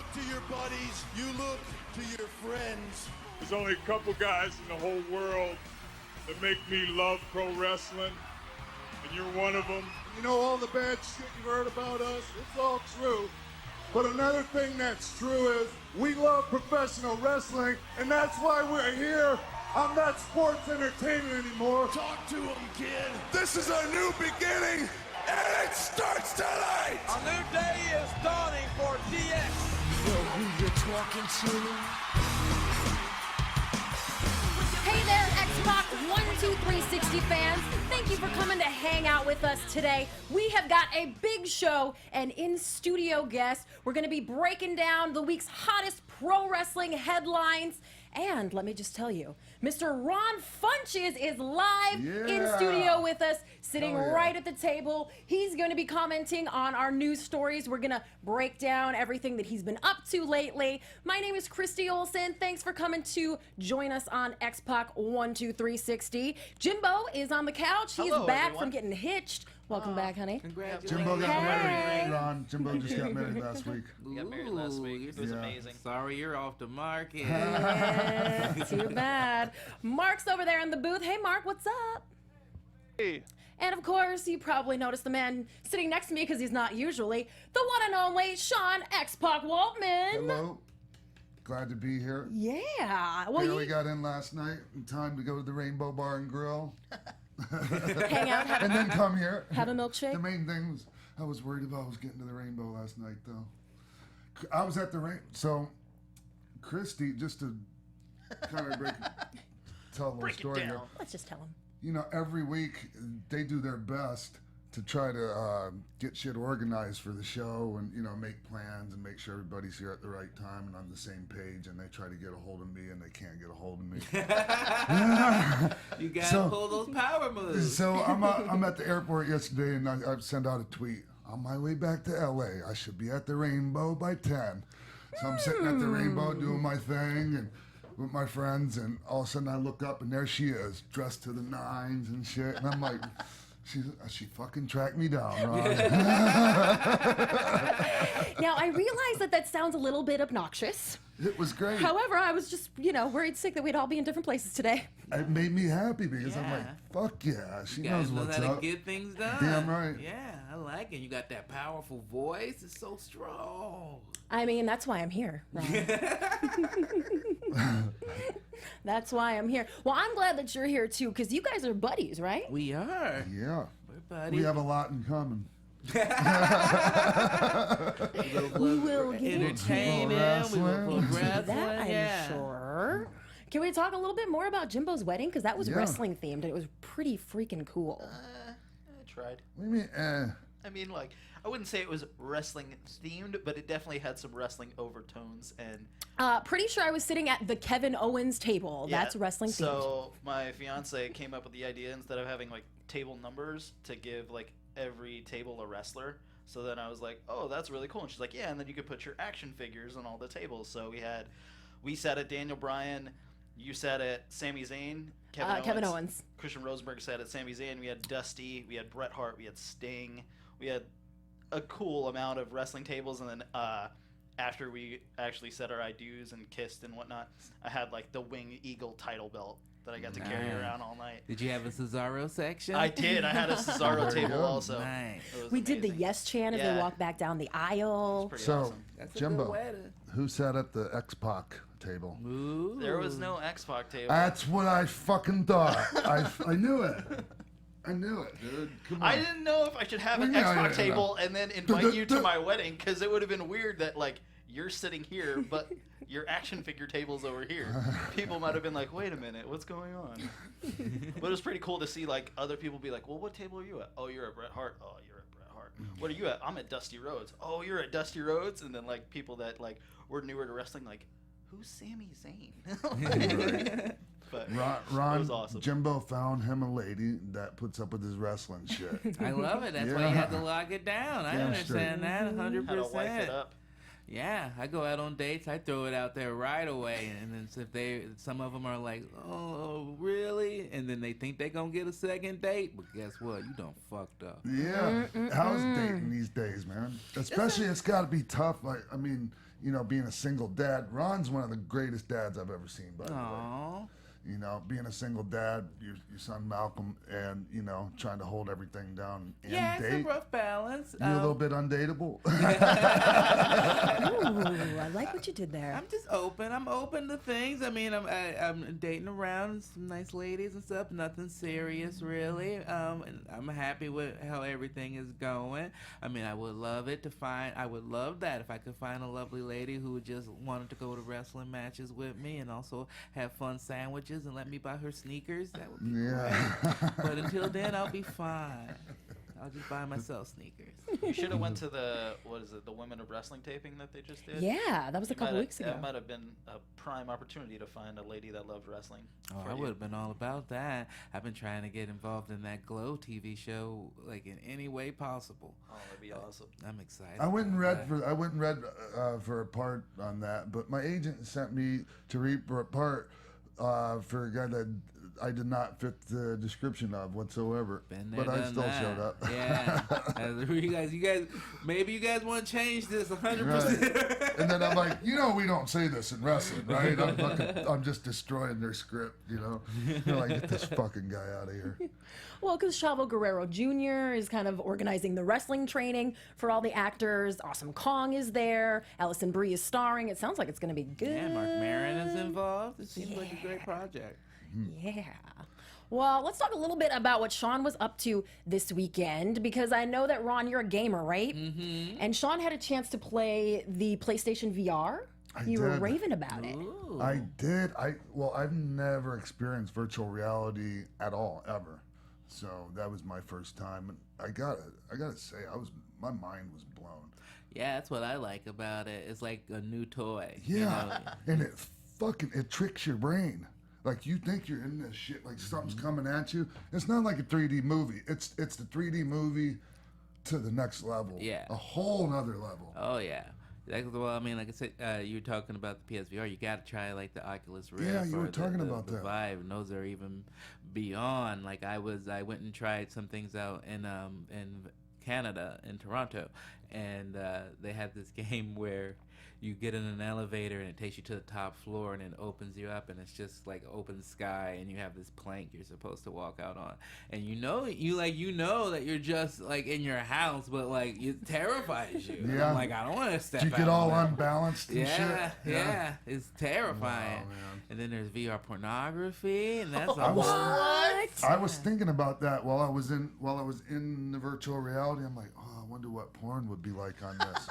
look to your buddies, you look to your friends. There's only a couple guys in the whole world that make me love pro wrestling, and you're one of them. You know, all the bad shit you've heard about us, it's all true. But another thing that's true is we love professional wrestling, and that's why we're here. I'm not sports entertainment anymore. Talk to him, kid. This is a new beginning, and it starts tonight. A new day is dawning for DX. Yo, who you talking to? Hey there, X-Pac 12360 fans. Thank you for coming to hang out with us today. We have got a big show and in-studio guest. We're going to be breaking down the week's hottest pro wrestling headlines. And let me just tell you, Mr. Ron Funches is live in studio with us, sitting right at the table. He's going to be commenting on our news stories. We're going to break down everything that he's been up to lately. My name is Christy Olsen. Thanks for coming to join us on X-Pac 12360. Jimbo is on the couch. He's back from getting hitched. Welcome back, honey. Congratulations. Jimbo got married, Ron. Jimbo just got married last week. We got married last week. It was amazing. Sorry, you're off the market. Too bad. Mark's over there in the booth. Hey, Mark, what's up? Hey. And of course, you probably noticed the man sitting next to me because he's not usually the one and only Sean X-Pac Waltman. Hello. Glad to be here. Yeah. Well, Barely got in last night in time to go to the Rainbow Bar and Grill. hang out, And then come here. have a milkshake. The main thing was I was worried about was getting to the Rainbow last night, though. I was at the so Christy, just to kind of tell a little story here. Let's just tell him. You know, every week they do their best to try to get shit organized for the show and, you know, make plans and make sure everybody's here at the right time and on the same page, and they try to get a hold of me and they can't get a hold of me. You gotta pull those power moves. So I'm at the airport yesterday and I sent out a tweet. On my way back to LA, I should be at the Rainbow by 10. So I'm sitting at the Rainbow doing my thing and with my friends, and all of a sudden I look up and there she is, dressed to the nines and shit. And I'm like, she fucking tracked me down, Ron. Now, I realize that sounds a little bit obnoxious. It was great. However, I was just, worried sick that we'd all be in different places today. It made me happy because I'm like, fuck yeah, she knows what's how up. to get things done. Damn right. Yeah, I like it. You got that powerful voice. It's so strong. I mean, that's why I'm here, Ron. That's why I'm here. Well, I'm glad that you're here, too, because you guys are buddies, right? We are. Yeah. We're buddies. We have a lot in common. We will get entertaining. We will wrestling. That, I'm sure. Can we talk a little bit more about Jimbo's wedding? Because that was wrestling themed, and it was pretty freaking cool. I tried. What do you mean, I mean, like, I wouldn't say it was wrestling themed, but it definitely had some wrestling overtones. And pretty sure I was sitting at the Kevin Owens table. yeah, That's wrestling themed. So my fiance came up with the idea, instead of having like table numbers, to give like every table a wrestler. So then I was like, oh, that's really cool. And she's like, yeah, and then you could put your action figures on all the tables. So we sat at Daniel Bryan, you sat at Sami Zayn, Kevin Owens. Christian Rosenberg sat at Sami Zayn. We had Dusty, we had Bret Hart, we had Sting, we had a cool amount of wrestling tables. And then after we actually said our I do's and kissed and whatnot, I had like the Wing Eagle title belt that I got to carry around all night. Did you have a Cesaro section? I did. I had a Cesaro table also. Nice. We did the yes chant as they walked back down the aisle. Pretty So, awesome. Jimbo, who sat at the X-Pac table? Ooh. There was no X-Pac table. That's what I fucking thought. I knew it. I knew it, dude. Come on. I didn't know if I should have an X-Pac table and then invite you to my wedding, because it would have been weird that, like, you're sitting here, but your action figure table's over here. People might have been like, wait a minute, what's going on? But it was pretty cool to see, like, other people be like, well, what table are you at? Oh, you're at Bret Hart. Oh, you're at Bret Hart. What are you at? I'm at Dusty Rhodes. Oh, you're at Dusty Rhodes? And then, like, people that, like, were newer to wrestling, like, who's Sami Zayn? But Ron, it was awesome. Jimbo found him a lady that puts up with his wrestling shit. I love it. That's why you had to lock it down. I understand that 100%. How to wife it up. Yeah, I go out on dates. I throw it out there right away, and then if some of them are like, "Oh, really?" and then they think they're gonna get a second date, but guess what? You done fucked up. Yeah. How's dating these days, man? Especially, it's got to be tough. Like, I mean, being a single dad. Ron's one of the greatest dads I've ever seen, by the way. Being a single dad, your son Malcolm, and trying to hold everything down and yeah, date. it's a rough balance. You a little bit undateable. Ooh, I like what you did there. I'm just open. I'm open to things. I mean, I'm dating around some nice ladies and stuff. Nothing serious, really. And I'm happy with how everything is going. I mean, I would love that if I could find a lovely lady who just wanted to go to wrestling matches with me and also have fun sandwiches and let me buy her sneakers. That would be great. But until then, I'll be fine. I'll just buy myself sneakers. You should have went to the Women of Wrestling taping that they just did. Yeah, that was a couple weeks ago. That might have been a prime opportunity to find a lady that loved wrestling. Oh, I would have been all about that. I've been trying to get involved in that Glow TV show, like in any way possible. Oh, that'd be awesome. I'm excited. I went and read for a part on that, but my agent sent me to read for a part for a guy that I did not fit the description of whatsoever. But I still showed up. Yeah. you guys, maybe you guys want to change this 100%. Right. And then I'm like, we don't say this in wrestling, right? I'm just destroying their script, They're like, get this fucking guy out of here. Well, because Chavo Guerrero Jr. is kind of organizing the wrestling training for all the actors. Awesome Kong is there. Allison Brie is starring. It sounds like it's going to be good. Yeah, Mark Maron is involved. It seems like a great project. Yeah. Well, let's talk a little bit about what Sean was up to this weekend, because I know that, Ron, you're a gamer, right? Mm-hmm. And Sean had a chance to play the PlayStation VR. You were raving about it. Ooh. I did. I've never experienced virtual reality at all, ever. So that was my first time. And I gotta say, my mind was blown. Yeah, that's what I like about it. It's like a new toy. Yeah. And it tricks your brain. Like, you think you're in this shit, like something's coming at you. It's not like a 3D movie. It's the 3D movie to the next level. Yeah. A whole nother level. Oh, yeah. Well, I mean, like I said, you were talking about the PSVR. You got to try, like, the Oculus Rift. Yeah, you were talking about the that. Vive, and those are even beyond. Like, I went and tried some things out in Canada, in Toronto, and they had this game where you get in an elevator and it takes you to the top floor and it opens you up and it's just like open sky and you have this plank you're supposed to walk out on, and you know that you're just like in your house, but like it terrifies you. Yeah. I'm like, I don't want to step out. You get all unbalanced and yeah, shit. yeah, it's terrifying. Wow, man. And then there's VR pornography, and that's I was thinking about that while I was in the virtual reality. I'm like, I wonder what porn would be like on this.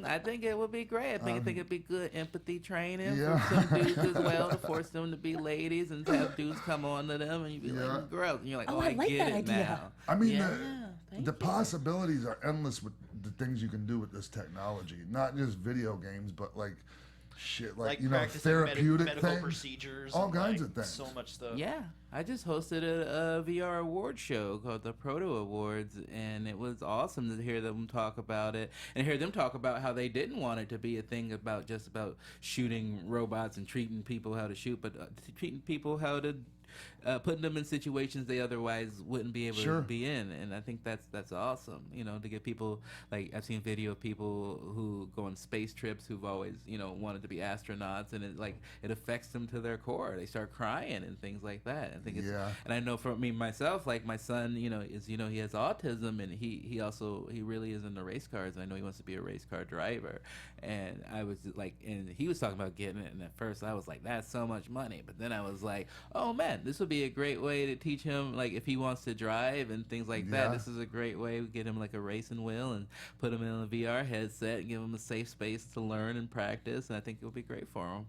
I think it would be great. I think it'd be good empathy training Yeah. for some dudes as well, to force them to be ladies and have dudes come on to them and you be like, girls, and you're like, I like get that it idea. now. I mean, Thank the you. possibilities are endless with the things you can do with this technology. Not just video games, but like shit, like practicing therapeutic medical things, procedures, all and, kinds like, of things. So much stuff. Yeah, I just hosted a VR award show called the Proto Awards, and it was awesome to hear them talk about it and hear them talk about how they didn't want it to be a thing about just about shooting robots and treating people how to shoot, but treating people how to putting them in situations they otherwise wouldn't be able to be in. And I think that's awesome, to get people, like, I've seen video of people who go on space trips who've always wanted to be astronauts, and it affects them to their core. They start crying and things like that. I think it's and I know for me myself, like my son, he has autism, and he really is into race cars. I know he wants to be a race car driver, and I was like, and he was talking about getting it, and at first I was like, that's so much money, but then I was like, oh man, this would be a great way to teach him, like, if he wants to drive and things like that. This is a great way to get him like a racing wheel and put him in a VR headset and give him a safe space to learn and practice, and I think it would be great for him.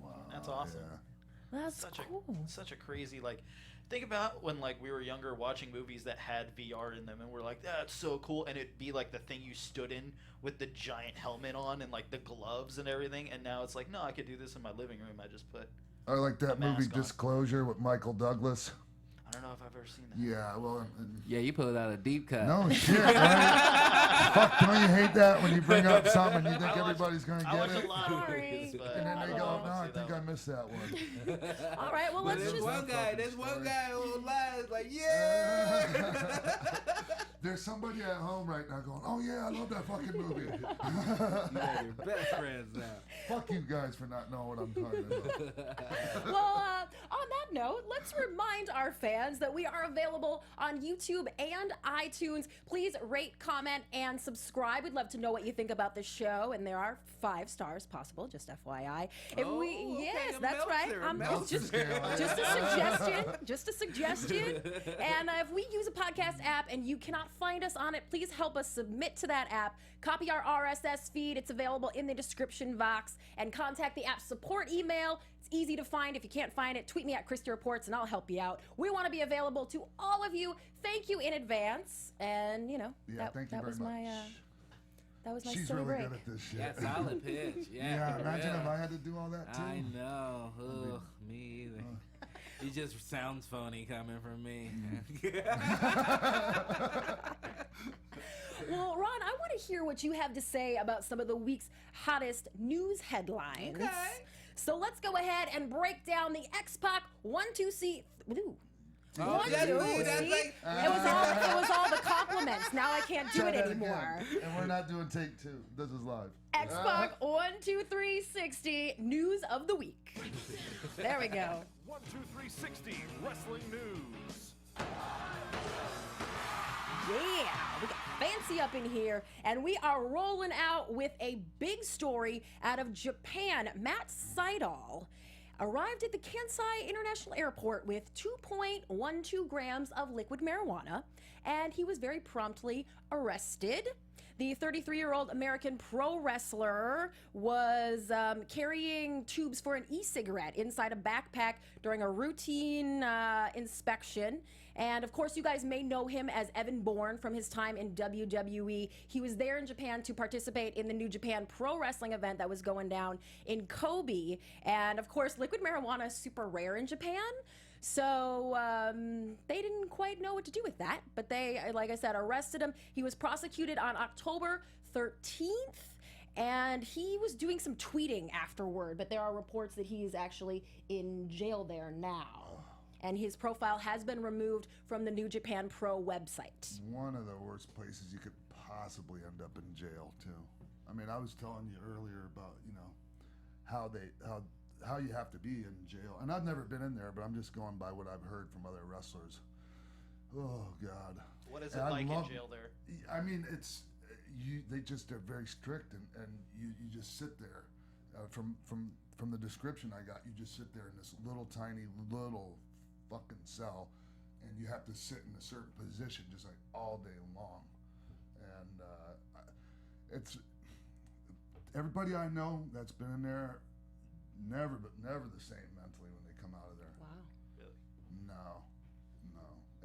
Wow, That's awesome. Yeah. That's cool. Such a crazy, like, think about when, like, we were younger watching movies that had VR in them, and we're like, that's so cool, and it'd be like the thing you stood in with the giant helmet on and like the gloves and everything, and now it's like, no, I could do this in my living room. I just put I like that movie mask on. Disclosure with Michael Douglas. I don't know if I've ever seen that. Yeah, well. Yeah, you pulled out a deep cut. No shit, right? Fuck, don't you hate that when you bring up something and you think everybody's going to I get watch it? a lot of Sorry. movies, but And then I they don't go, wanna no, I see think that I one. missed that one. All right, well, But let's there's just. one guy who lies like, yeah. There's somebody at home right now going, oh yeah, I love that fucking movie. You are your best friends now. Fuck you guys for not knowing what I'm talking about. Well, on that note, let's remind our fans that we are available on YouTube and iTunes. Please rate, comment, and subscribe. We'd love to know what you think about the show, and there are 5 stars possible, just FYI. Yes, that's right. Just a suggestion. And if we use a podcast app and you cannot find us on it, please help us submit to that app. Copy our RSS feed. It's available in the description box. And contact the app support email. It's easy to find. If you can't find it, tweet me at Christy Reports and I'll help you out. We want to be available to all of you. Thank you in advance. And, Yeah, thank you that very was much. That was my She's silly really break. good at this shit. Yeah, solid pitch. Yeah, for imagine real. if I had to do all that too. I know. Ugh, me either. It just sounds funny coming from me. Well, Ron, I want to hear what you have to say about some of the week's hottest news headlines. Okay. So let's go ahead and break down the X-Pac 1-2-C. Ooh. Oh, One, that's two, me, that's see? like- It was all the compliments. Now I can't do Try it that anymore. again. And we're not doing take 2. This is live. X-Pac 1, 2, 3, 60 news of the week. There we go. 1, 2, 3, 60 wrestling news. Yeah, we got fancy up in here, and we are rolling out with a big story out of Japan. Matt Seidel arrived at the Kansai International Airport with 2.12 grams of liquid marijuana, and he was very promptly arrested. The 33-year-old American pro wrestler was carrying tubes for an e-cigarette inside a backpack during a routine inspection. And of course, you guys may know him as Evan Bourne from his time in WWE. He was there in Japan to participate in the New Japan Pro Wrestling event that was going down in Kobe. And of course, liquid marijuana is super rare in Japan. So they didn't quite know what to do with that. But they, like I said, arrested him. He was prosecuted on October 13th. And he was doing some tweeting afterward. But there are reports that he is actually in jail there now. And his profile has been removed from the New Japan Pro website. One of the worst places you could possibly end up in jail too. I mean, I was telling you earlier about, how you have to be in jail. And I've never been in there, but I'm just going by what I've heard from other wrestlers. Oh God. What is it like in jail there? I mean, they just are very strict, and you just sit there. From the description I got, you just sit there in this little tiny fucking cell, and you have to sit in a certain position just like all day long. And it's everybody I know that's been in there, never the same mentally when they come out of there. Wow. Really? No.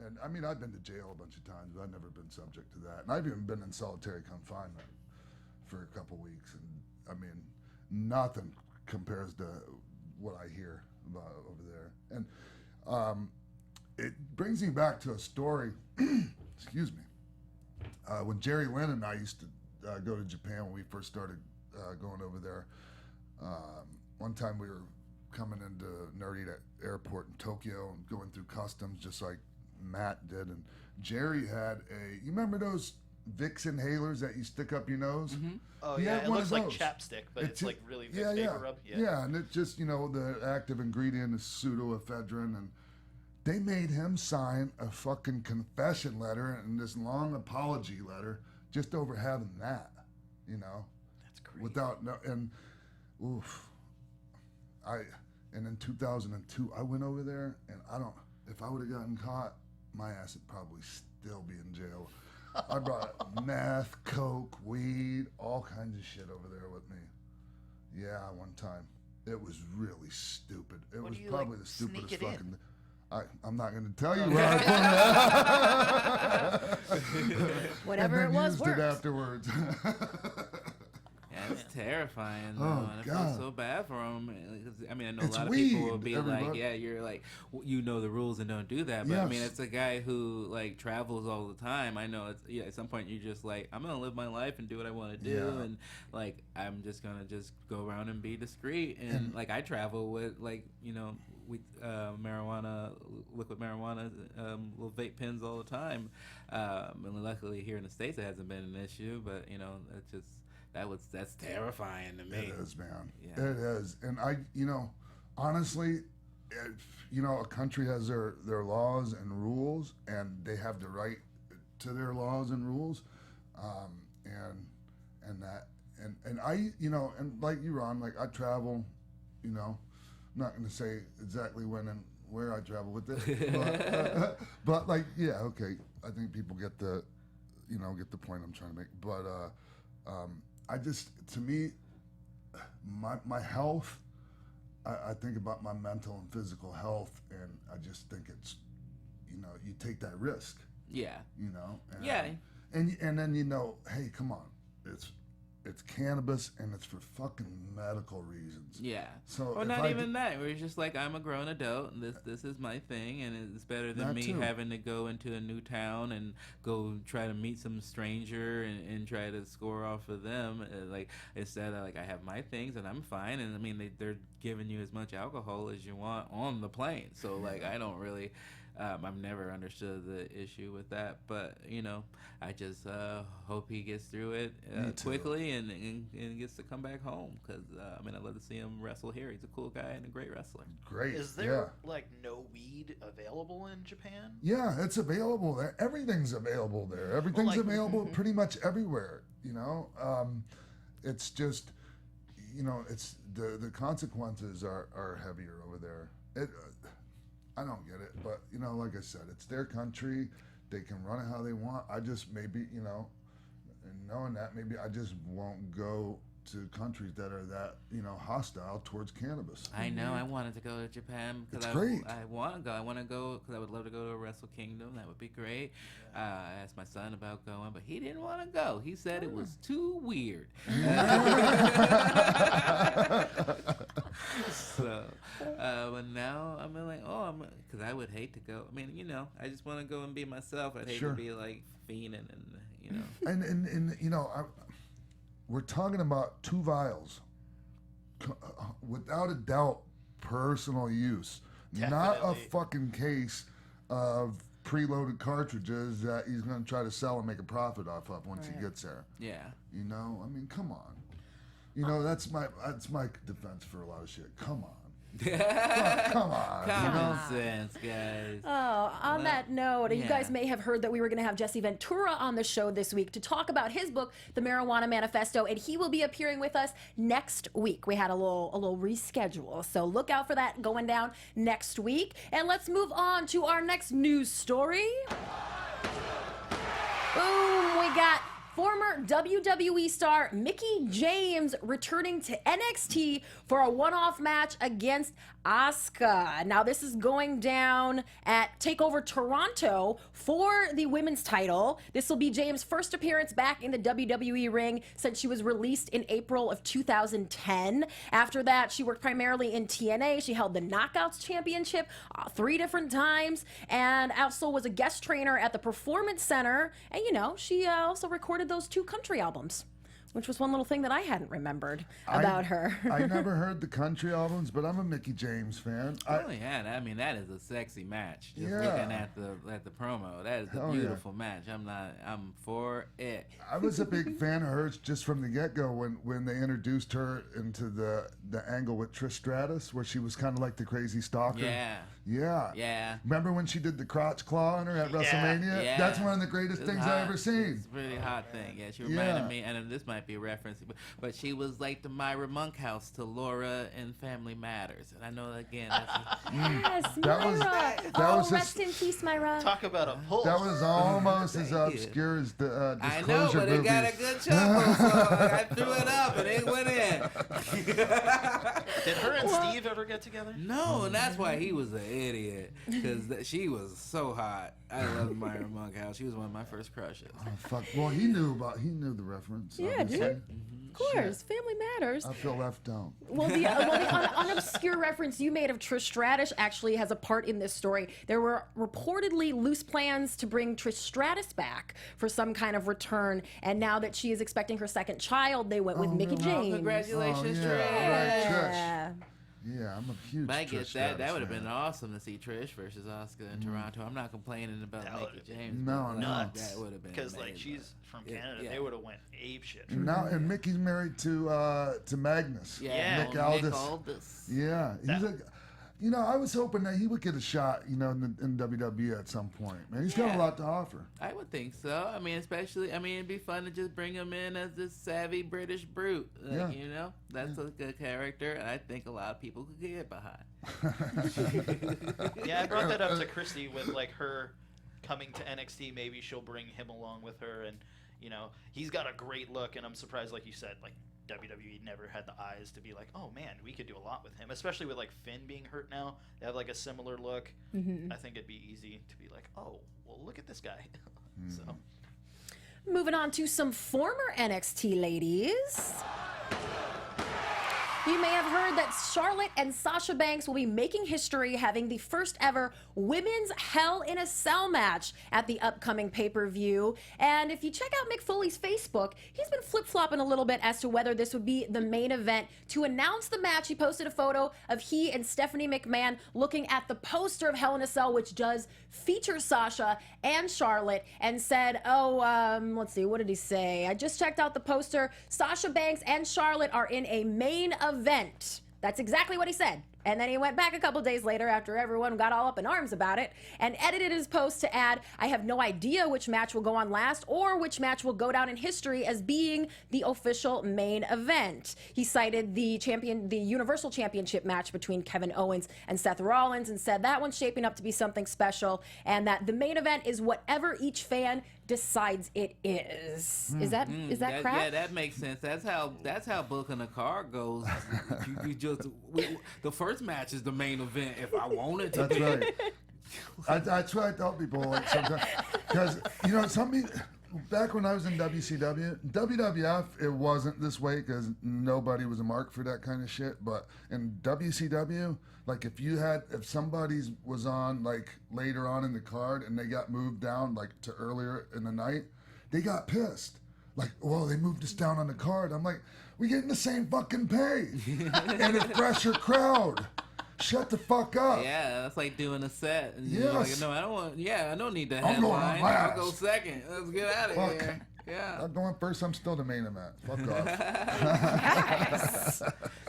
And I mean, I've been to jail a bunch of times, but I've never been subject to that. And I've even been in solitary confinement for a couple weeks, and I mean, nothing compares to what I hear about over there. And it brings me back to a story, excuse me, when Jerry Lynn and I used to go to Japan when we first started going over there. One time we were coming into Narita Airport in Tokyo and going through customs just like Matt did, and Jerry had you remember those Vicks inhalers that you stick up your nose? Mm-hmm. Oh He yeah, had it one looks of like those. chapstick, but it's like really Vicks yeah. vapor rub. Yeah, and it just, the active ingredient is pseudoephedrine, and they made him sign a fucking confession letter and this long apology letter just over having that, That's crazy. And in 2002, I went over there, and if I would have gotten caught, my ass would probably still be in jail. I brought meth, coke, weed, all kinds of shit over there with me. Yeah, one time. It was really stupid. It What was do you, probably like, the stupidest sneak it in? fucking... I'm not going to tell you where I put it. Whatever and it then was used worked. it afterwards. Yeah, It's terrifying. Oh, And I feel God. so bad for him. I mean, I know It's a lot of people weed, will be everybody. like, "Yeah, you're like, you know the rules and don't do that." But I mean, Yes. it's a guy who like travels all the time. I know it's at some point you're just like, I'm gonna live my life and do what I want to do, Yeah. and like I'm just gonna just go around and be discreet. And like I travel with like we marijuana, liquid marijuana, little vape pens all the time. And luckily here in the States it hasn't been an issue, but it's just that's terrifying to me. It is, man. Yeah. It is. And honestly, a country has their laws and rules, and they have the right to their laws and rules. And I, and like you, Ron, like I travel, not going to say exactly when and where I travel with it, but like, yeah, okay. I think people get the point I'm trying to make. But to me, my health, I think about my mental and physical health, and I just think it's, you take that risk. Yeah. And, Yeah. And then hey, come on, it's cannabis and it's for fucking medical reasons. Yeah. So or not even that. Where it's just like, I'm a grown adult and this is my thing, and it's better than That me too. having to go into a new town and go try to meet some stranger and try to score off of them. Like instead of like I have my things and I'm fine, and I mean they're giving you as much alcohol as you want on the plane. So like I don't really. I've never understood the issue with that, but I just hope he gets through it quickly and gets to come back home, because I'd love to see him wrestle here. He's a cool guy and a great wrestler. Great. Is there like no weed available in Japan? Yeah, it's available there. Everything's available there. Everything's available pretty much everywhere. It's just, it's the consequences are heavier over there. I don't get it, but like I said, it's their country. They can run it how they want. I just maybe, and knowing that, maybe I just won't go to countries that are that, hostile towards cannabis. I know. I wanted to go to Japan because I want to go. I want to go because I would love to go to Wrestle Kingdom. That would be great. I asked my son about going, but he didn't want to go. He said it was too weird. So, but now I'm like, because I would hate to go. I mean, I just want to go and be myself. I'd hate to be like fiending and. And we're talking about 2 vials, without a doubt, personal use, not a fucking case of preloaded cartridges that he's going to try to sell and make a profit off of once he gets there. Yeah. Come on. That's my defense for a lot of shit. Come on. Come on. Common sense, guys. Oh, on that note, you guys may have heard that we were going to have Jesse Ventura on the show this week to talk about his book, The Marijuana Manifesto, and he will be appearing with us next week. We had a little reschedule, so look out for that going down next week. And let's move on to our next news story. Boom, we got former WWE star Mickie James returning to NXT for a one-off match against Asuka. Now, this is going down at TakeOver Toronto for the women's title. This will be James' first appearance back in the WWE ring since she was released in April of 2010. After that, she worked primarily in TNA. She held the Knockouts Championship 3 different times, and also was a guest trainer at the Performance Center. And, she also recorded those 2 country albums, which was one little thing that I hadn't remembered about her. I never heard the country albums, but I'm a Mickie James fan. That is a sexy match. Just looking at the promo, that is a beautiful match. I'm for it. I was a big fan of hers just from the get-go when they introduced her into the angle with Trish Stratus, where she was kind of like the crazy stalker. Yeah. Remember when she did the crotch claw on her at WrestleMania? Yeah. That's one of the greatest things I've ever seen. It's a really hot thing. Yeah, she reminded me, and this might be a reference, but she was like the Myra Monkhouse to Laura in Family Matters. And I know, again, Yes, that Myra. was Rest in peace, Myra. Talk about a pull. That was almost as obscure as the I Disclosure know, but movies. it got a good chuckle, so I threw it up and it went in. Did her and Steve ever get together? No, and that's why he was an idiot, because she was so hot. I love Myra Monkhouse. She was one of my first crushes. Oh, fuck. Well, he knew the reference. Yeah, obviously. See? Of course, family matters. I feel left out. Well, the unobscure reference you made of Trish Stratus actually has a part in this story. There were reportedly loose plans to bring Trish Stratus back for some kind of return, and now that she is expecting her second child, they went with Mickie James. Congratulations, yeah, Trish. right, Trish. Yeah, I'm a huge I get Trish that. That Stratus would have fan. been awesome to see Trish versus Asuka in Toronto. I'm not complaining about Mickie James. No, but, no. Nuts. That would have been Because like amazing. she's from Canada, Yeah. they would have went ape shit. And Mickey's married to Magnus. Yeah, Nick Nick Aldis. Aldis. Yeah, I was hoping that he would get a shot, in WWE at some point. Man, he's got a lot to offer. I would think so. I mean, it'd be fun to just bring him in as this savvy British brute. That's a good character, and I think a lot of people could get behind. Yeah, I brought that up to Christy with like her coming to NXT. Maybe she'll bring him along with her, and he's got a great look, and I'm surprised, like you said, like WWE never had the eyes to be like, oh man, we could do a lot with him, especially with like Finn being hurt now. They have like a similar look. I think it'd be easy to be like, oh, well, look at this guy. So Moving on to some former NXT ladies. You may have heard that Charlotte and Sasha Banks will be making history, having the first ever women's Hell in a Cell match at the upcoming pay-per-view. And if you check out Mick Foley's Facebook, he's been flip-flopping a little bit as to whether this would be the main event. To announce the match, he posted a photo of he and Stephanie McMahon looking at the poster of Hell in a Cell, which does feature Sasha and Charlotte, and said, let's see, what did he say? I just checked out the poster. Sasha Banks and Charlotte are in a main event. That's exactly what he said. And then he went back a couple days later after everyone got all up in arms about it and edited his post to add, I have no idea which match will go on last or which match will go down in history as being the official main event. He cited the Universal Championship match between Kevin Owens and Seth Rollins and said that one's shaping up to be something special and that the main event is whatever each fan decides it is. Is that crap? Yeah, that makes sense. That's how booking a card goes. The first match is the main event if I wanted to. That's right. That's what I tell people like sometimes. Because, some people, back when I was in WCW, WWF, it wasn't this way because nobody was a mark for that kind of shit. But in WCW, like if somebody's was on like later on in the card and they got moved down like to earlier in the night, they got pissed. Like, well, they moved us down on the card. I'm like, we getting the same fucking pay. And a fresher crowd. Shut the fuck up. Yeah, that's like doing a set. And yes. You're like, no, I don't need the I'm going headline. last. I'll go second. Let's get out of Fuck. here. Yeah. I'm going first. I'm still the main event. Fuck off.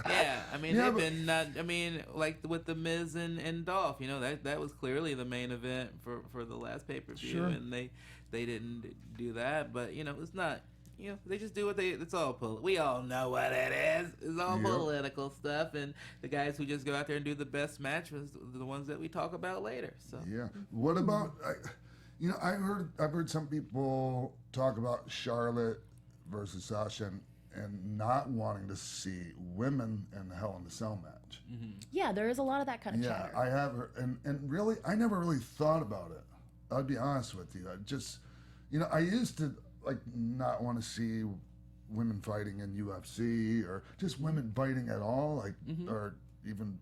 Yeah, they've been like with the Miz and Dolph, that was clearly the main event for the last pay-per-view, sure. and they didn't do that, but it's not. They just do it's all we all know what it is. It's all political stuff, and the guys who just go out there and do the best match was the ones that we talk about later. So yeah. What about I've heard some people talk about Charlotte versus Sasha and not wanting to see women in the Hell in a Cell match. Mm-hmm. Yeah, there is a lot of that kind of chatter. Yeah, I have heard, and really, I never really thought about it. I'll be honest with you. I just, I used to like not want to see women fighting in UFC or just women fighting at all, like or even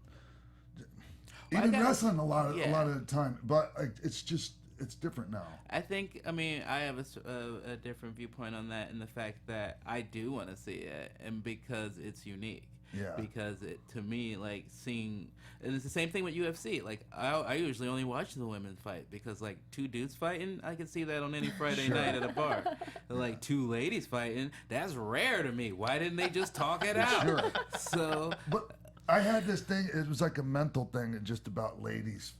wrestling a lot of the time. But it's different now. I think, I have a different viewpoint on that in the fact that I do want to see it, and because it's unique. Yeah. Because to me, like seeing, and it's the same thing with UFC. Like I usually only watch the women fight because like two dudes fighting, I can see that on any Friday night at a bar. Like two ladies fighting, that's rare to me. Why didn't they just talk it out? Sure. So, but I had this thing. It was like a mental thing, just about ladies.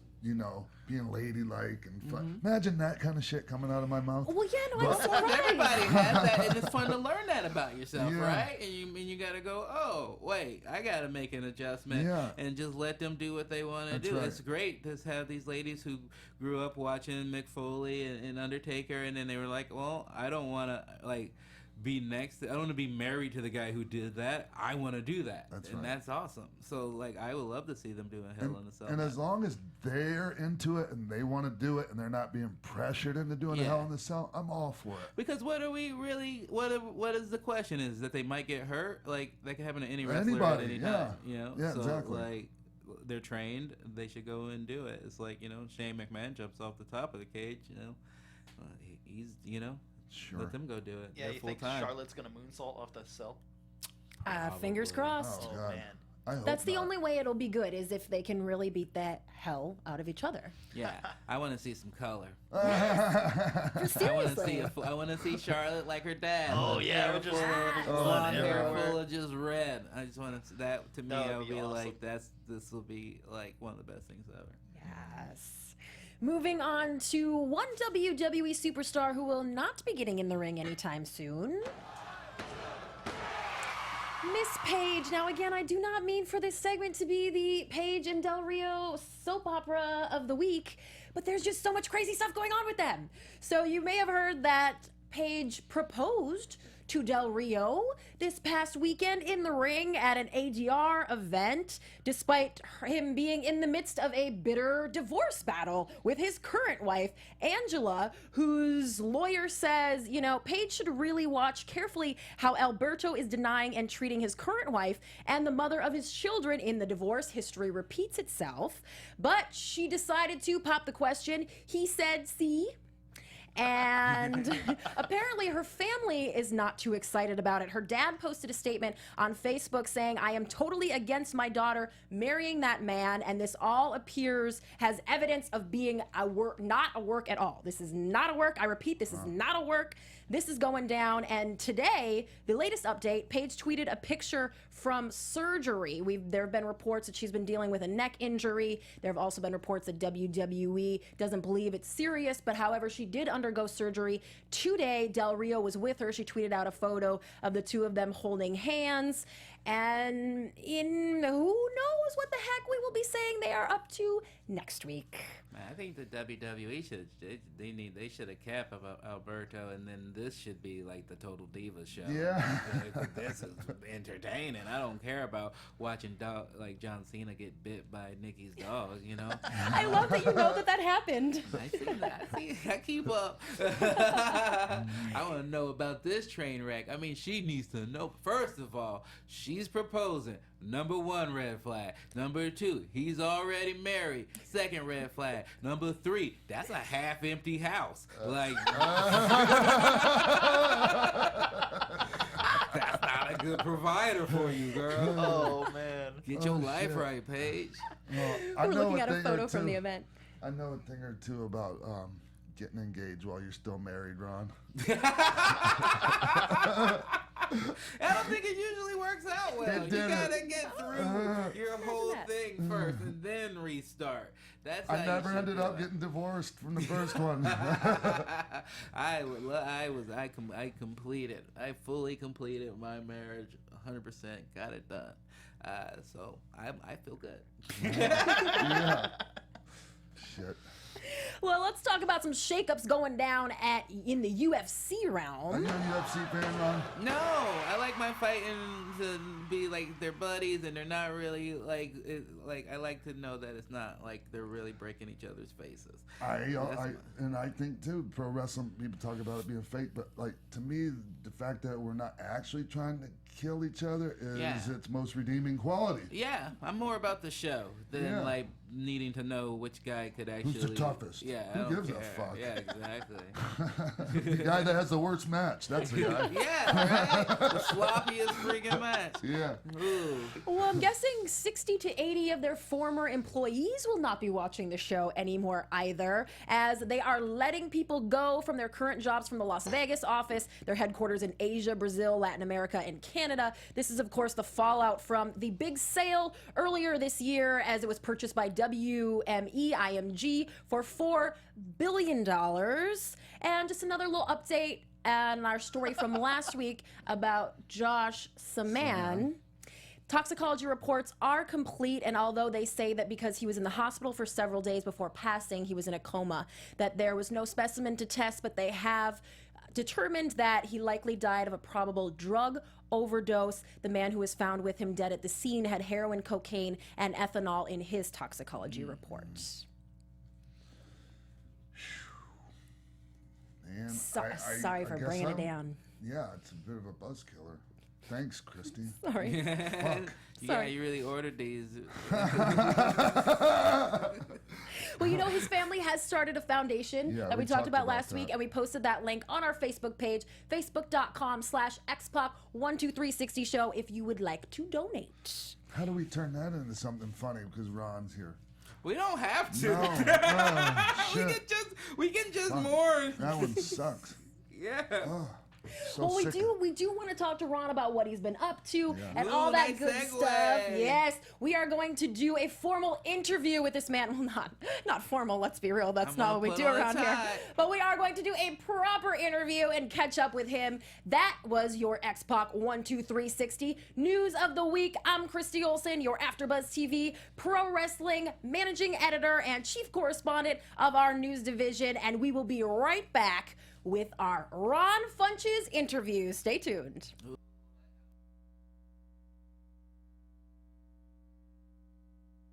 Being ladylike and fun. Imagine that kind of shit coming out of my mouth. Well, yeah, no, I'm surprised. Everybody has that, and it's fun to learn that about yourself, right? And you got to go, oh, wait, I got to make an adjustment and just let them do what they want to do. Right. It's great to have these ladies who grew up watching Mick Foley and Undertaker, and then they were like, well, I don't want to, like, be next to, I don't want to be married to the guy who did that. I want to do that. That's awesome. So like I would love to see them doing Hell in a Cell. And as long as they're into it and they want to do it and they're not being pressured into doing a Hell in a Cell, I'm all for it. Because what is the question is that they might get hurt? Like that could happen to any wrestler Anybody, at any time. You know? Yeah, so, exactly. Like they're trained, they should go and do it. It's like, Shane McMahon jumps off the top of the cage, he's, Sure. let them go do it. Yeah, They're you full think time. Charlotte's gonna moonsault off the cell? Fingers crossed. Oh, God. man. I hope That's the not. only way it'll be good is if they can really beat that hell out of each other. Yeah, I want to see some color. Seriously. I want to see Charlotte like her dad. Oh, yeah, hair with just full of blood blonde hair everywhere. full of just red. I just want to. That to me, That would I would be be awesome. like, this will be like one of the best things ever. Yes. Moving on to one WWE superstar who will not be getting in the ring anytime soon. Miss Paige. Now, again, I do not mean for this segment to be the Paige and Del Rio soap opera of the week, but there's just so much crazy stuff going on with them. So you may have heard that Paige proposed to Del Rio this past weekend in the ring at an ADR event, despite him being in the midst of a bitter divorce battle with his current wife, Angela, whose lawyer says, Paige should really watch carefully how Alberto is denying and treating his current wife and the mother of his children in the divorce. History repeats itself. But she decided to pop the question. He said, see? And apparently her family is not too excited about it. Her dad posted a statement on Facebook saying, I am totally against my daughter marrying that man, and this all appears has evidence of being not a work at all. This is not a work. I repeat, this is not a work. This is going down. And today, the latest update, Paige tweeted a picture from surgery. There have been reports that she's been dealing with a neck injury. There have also been reports that WWE doesn't believe it's serious, but however, she did undergo surgery today. Del Rio was with her. She tweeted out a photo of the two of them holding hands. And who knows what the heck we will be saying they are up to next week. Man, I think the WWE should have kept about Alberto, and then this should be like the Total Divas show. Yeah. This is entertaining. I don't care about watching like John Cena get bit by Nikki's dog. I love that you know that happened. I see that. I keep up. I want to know about this train wreck. I mean, she needs to know. First of all, she's proposing. Number 1, red flag. Number 2, he's already married. Second red flag. Number 3, that's a half-empty house. That's not a good provider for you, girl. Oh, man. Get your life right, Paige. I We're know looking a at a thing photo or from two- the event. I know a thing or two about getting engaged while you're still married, Ron. I don't think it usually works out well. It You didn't. gotta get through your whole thing first and then restart. That's how I you never should ended do up it. getting divorced from the first one. I fully completed my marriage 100%, got it done. So I feel good. Yeah. Shit. Well, let's talk about some shakeups going down in the UFC Are realm. you a UFC fan, Ron? No, I like my fighting to be like they're buddies, and they're not really like I like to know that it's not like they're really breaking each other's faces. I think too, pro wrestling people talk about it being fake, but like to me, the fact that we're not actually trying to kill each other is its most redeeming quality. Yeah, I'm more about the show than like needing to know which guy could actually. Who's the toughest? Yeah, Who I don't gives a care. fuck? Yeah, exactly. The guy that has the worst match, that's the guy. Yeah, right. The sloppiest freaking match. Yeah. Ooh. Well, I'm guessing 60 to 80 of their former employees will not be watching the show anymore either, as they are letting people go from their current jobs from the Las Vegas office, their headquarters in Asia, Brazil, Latin America, and Canada. This is, of course, the fallout from the big sale earlier this year as it was purchased by IMG for $4 billion. And just another little update on our story from last week about Josh Samman. Toxicology reports are complete, and although they say that because he was in the hospital for several days before passing, he was in a coma, that there was no specimen to test, but they have determined that he likely died of a probable drug overdose. The man who was found with him dead at the scene had heroin, cocaine, and ethanol in his toxicology report. Man, Sorry for guess bringing it down. Yeah, it's a bit of a buzz killer. Thanks, Christy. Sorry. Fuck. Yeah, you really ordered these. Well, you know, his family has started a foundation Yeah, that we we talked talked about about last that. week, and we posted that link on our Facebook page, facebook.com/xpac12360 show, if you would like to donate. How do we turn that into something funny? Because Ron's here. We don't have to. No. Oh, shit. we can just Fuck. more. That one sucks. Yeah. Oh, so Well, we sick. do want to talk to Ron about what he's been up to and Ooh, all that nice good segue. stuff. Yes, we are going to do a formal interview with this man. Well, not formal. Let's be real. That's I'm not gonna what we put do on a around here. tie. But we are going to do a proper interview and catch up with him. That was your X-Pac 12360 news of the week. I'm Christy Olson, your AfterBuzz TV pro wrestling managing editor and chief correspondent of our news division, and we will be right back with our Ron Funches interview. Stay tuned.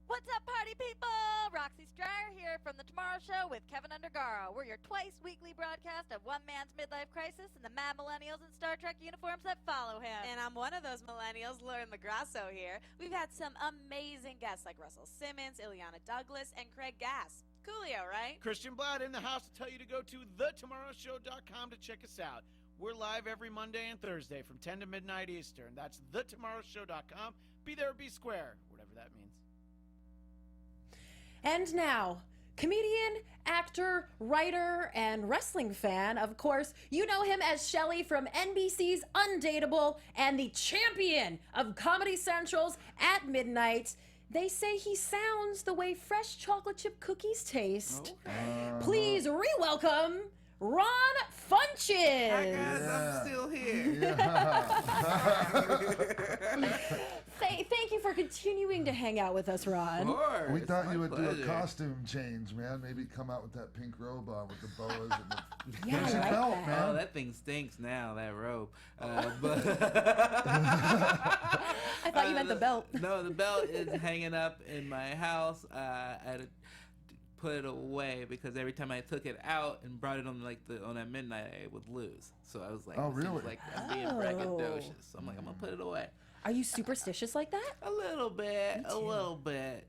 What's up, party people? Roxy Stryer here from The Tomorrow Show with Keven Undergaro. We're your twice-weekly broadcast of one man's midlife crisis and the mad millennials in Star Trek uniforms that follow him. And I'm one of those millennials, Lauren LaGrasso here. We've had some amazing guests like Russell Simmons, Ileana Douglas, and Craig Gass. Coolio, right? Christian Blatt in the house to tell you to go to thetomorrowshow.com to check us out. We're live every Monday and Thursday from 10 to midnight Eastern. That's thetomorrowshow.com. Be there or be square, whatever that means. And now, comedian, actor, writer, and wrestling fan. Of course, you know him as Shelley from NBC's Undateable and the champion of Comedy Central's At Midnight. They say he sounds the way fresh chocolate chip cookies taste. Please re-welcome Ron Funches. Hi guys, I'm still here. Thank you for continuing to hang out with us, Ron. Of course. We thought my you would do pleasure. a costume change, man. Maybe come out with that pink robe on with the boas and the Yeah, Where's I your like belt, that. man? Oh, that thing stinks now, that robe. But I thought you meant the belt. No, the belt is hanging up in my house. I had to put it away because every time I took it out and brought it on on that midnight, I would lose. So I was like, Oh, it seems really? like I'm being braggadocious. So I'm like, I'm gonna put it away. Are you superstitious like that? A little bit, a little bit.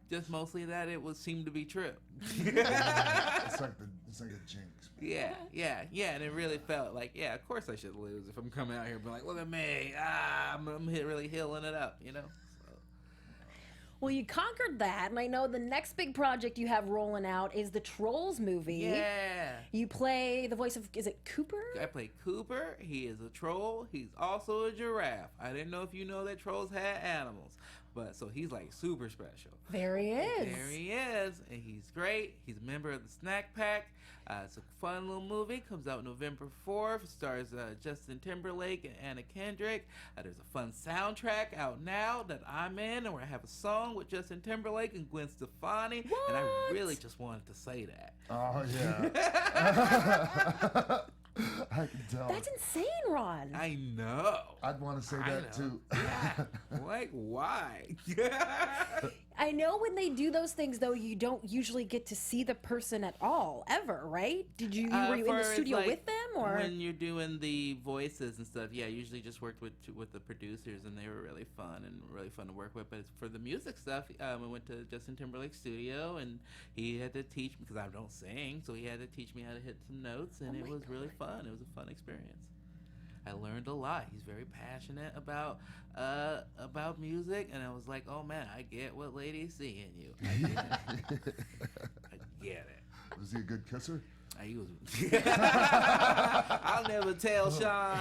Just mostly that it would seem to be true. It's like a jinx. Yeah, and it really felt like, yeah, of course I should lose if I'm coming out here being like, look at me, I'm really healing it up, you know? So. Well, you conquered that, and I know the next big project you have rolling out is the Trolls movie. Yeah. You play the voice of, is it Cooper? I play Cooper. He is a troll. He's also a giraffe. I didn't know if you know that trolls had animals, but so he's like super special. There he is. There he is, and he's great. He's a member of the Snack Pack. It's a fun little movie. Comes out November 4th. Stars Justin Timberlake and Anna Kendrick. There's a fun soundtrack out now that I'm in, and where I have a song with Justin Timberlake and Gwen Stefani. What? And I really just wanted to say that. Oh, yeah. I can tell. That's insane, Ron. I know. I'd want to say I that, know. too. Yeah. Like, why? I know when they do those things, though, you don't usually get to see the person at all, ever, right? Were you in the studio with them, or? When you're doing the voices and stuff, yeah, I usually just worked with the producers, and they were really fun to work with. But for the music stuff, I went to Justin Timberlake's studio, and he had to teach me, because I don't sing, so he had to teach me how to hit some notes, and it was really fun. It was a fun experience. I learned a lot. He's very passionate about music, and I was like, oh man, I get what ladies see in you. I get it. I get it. Was he a good kisser? He was. I'll never tell, Sean.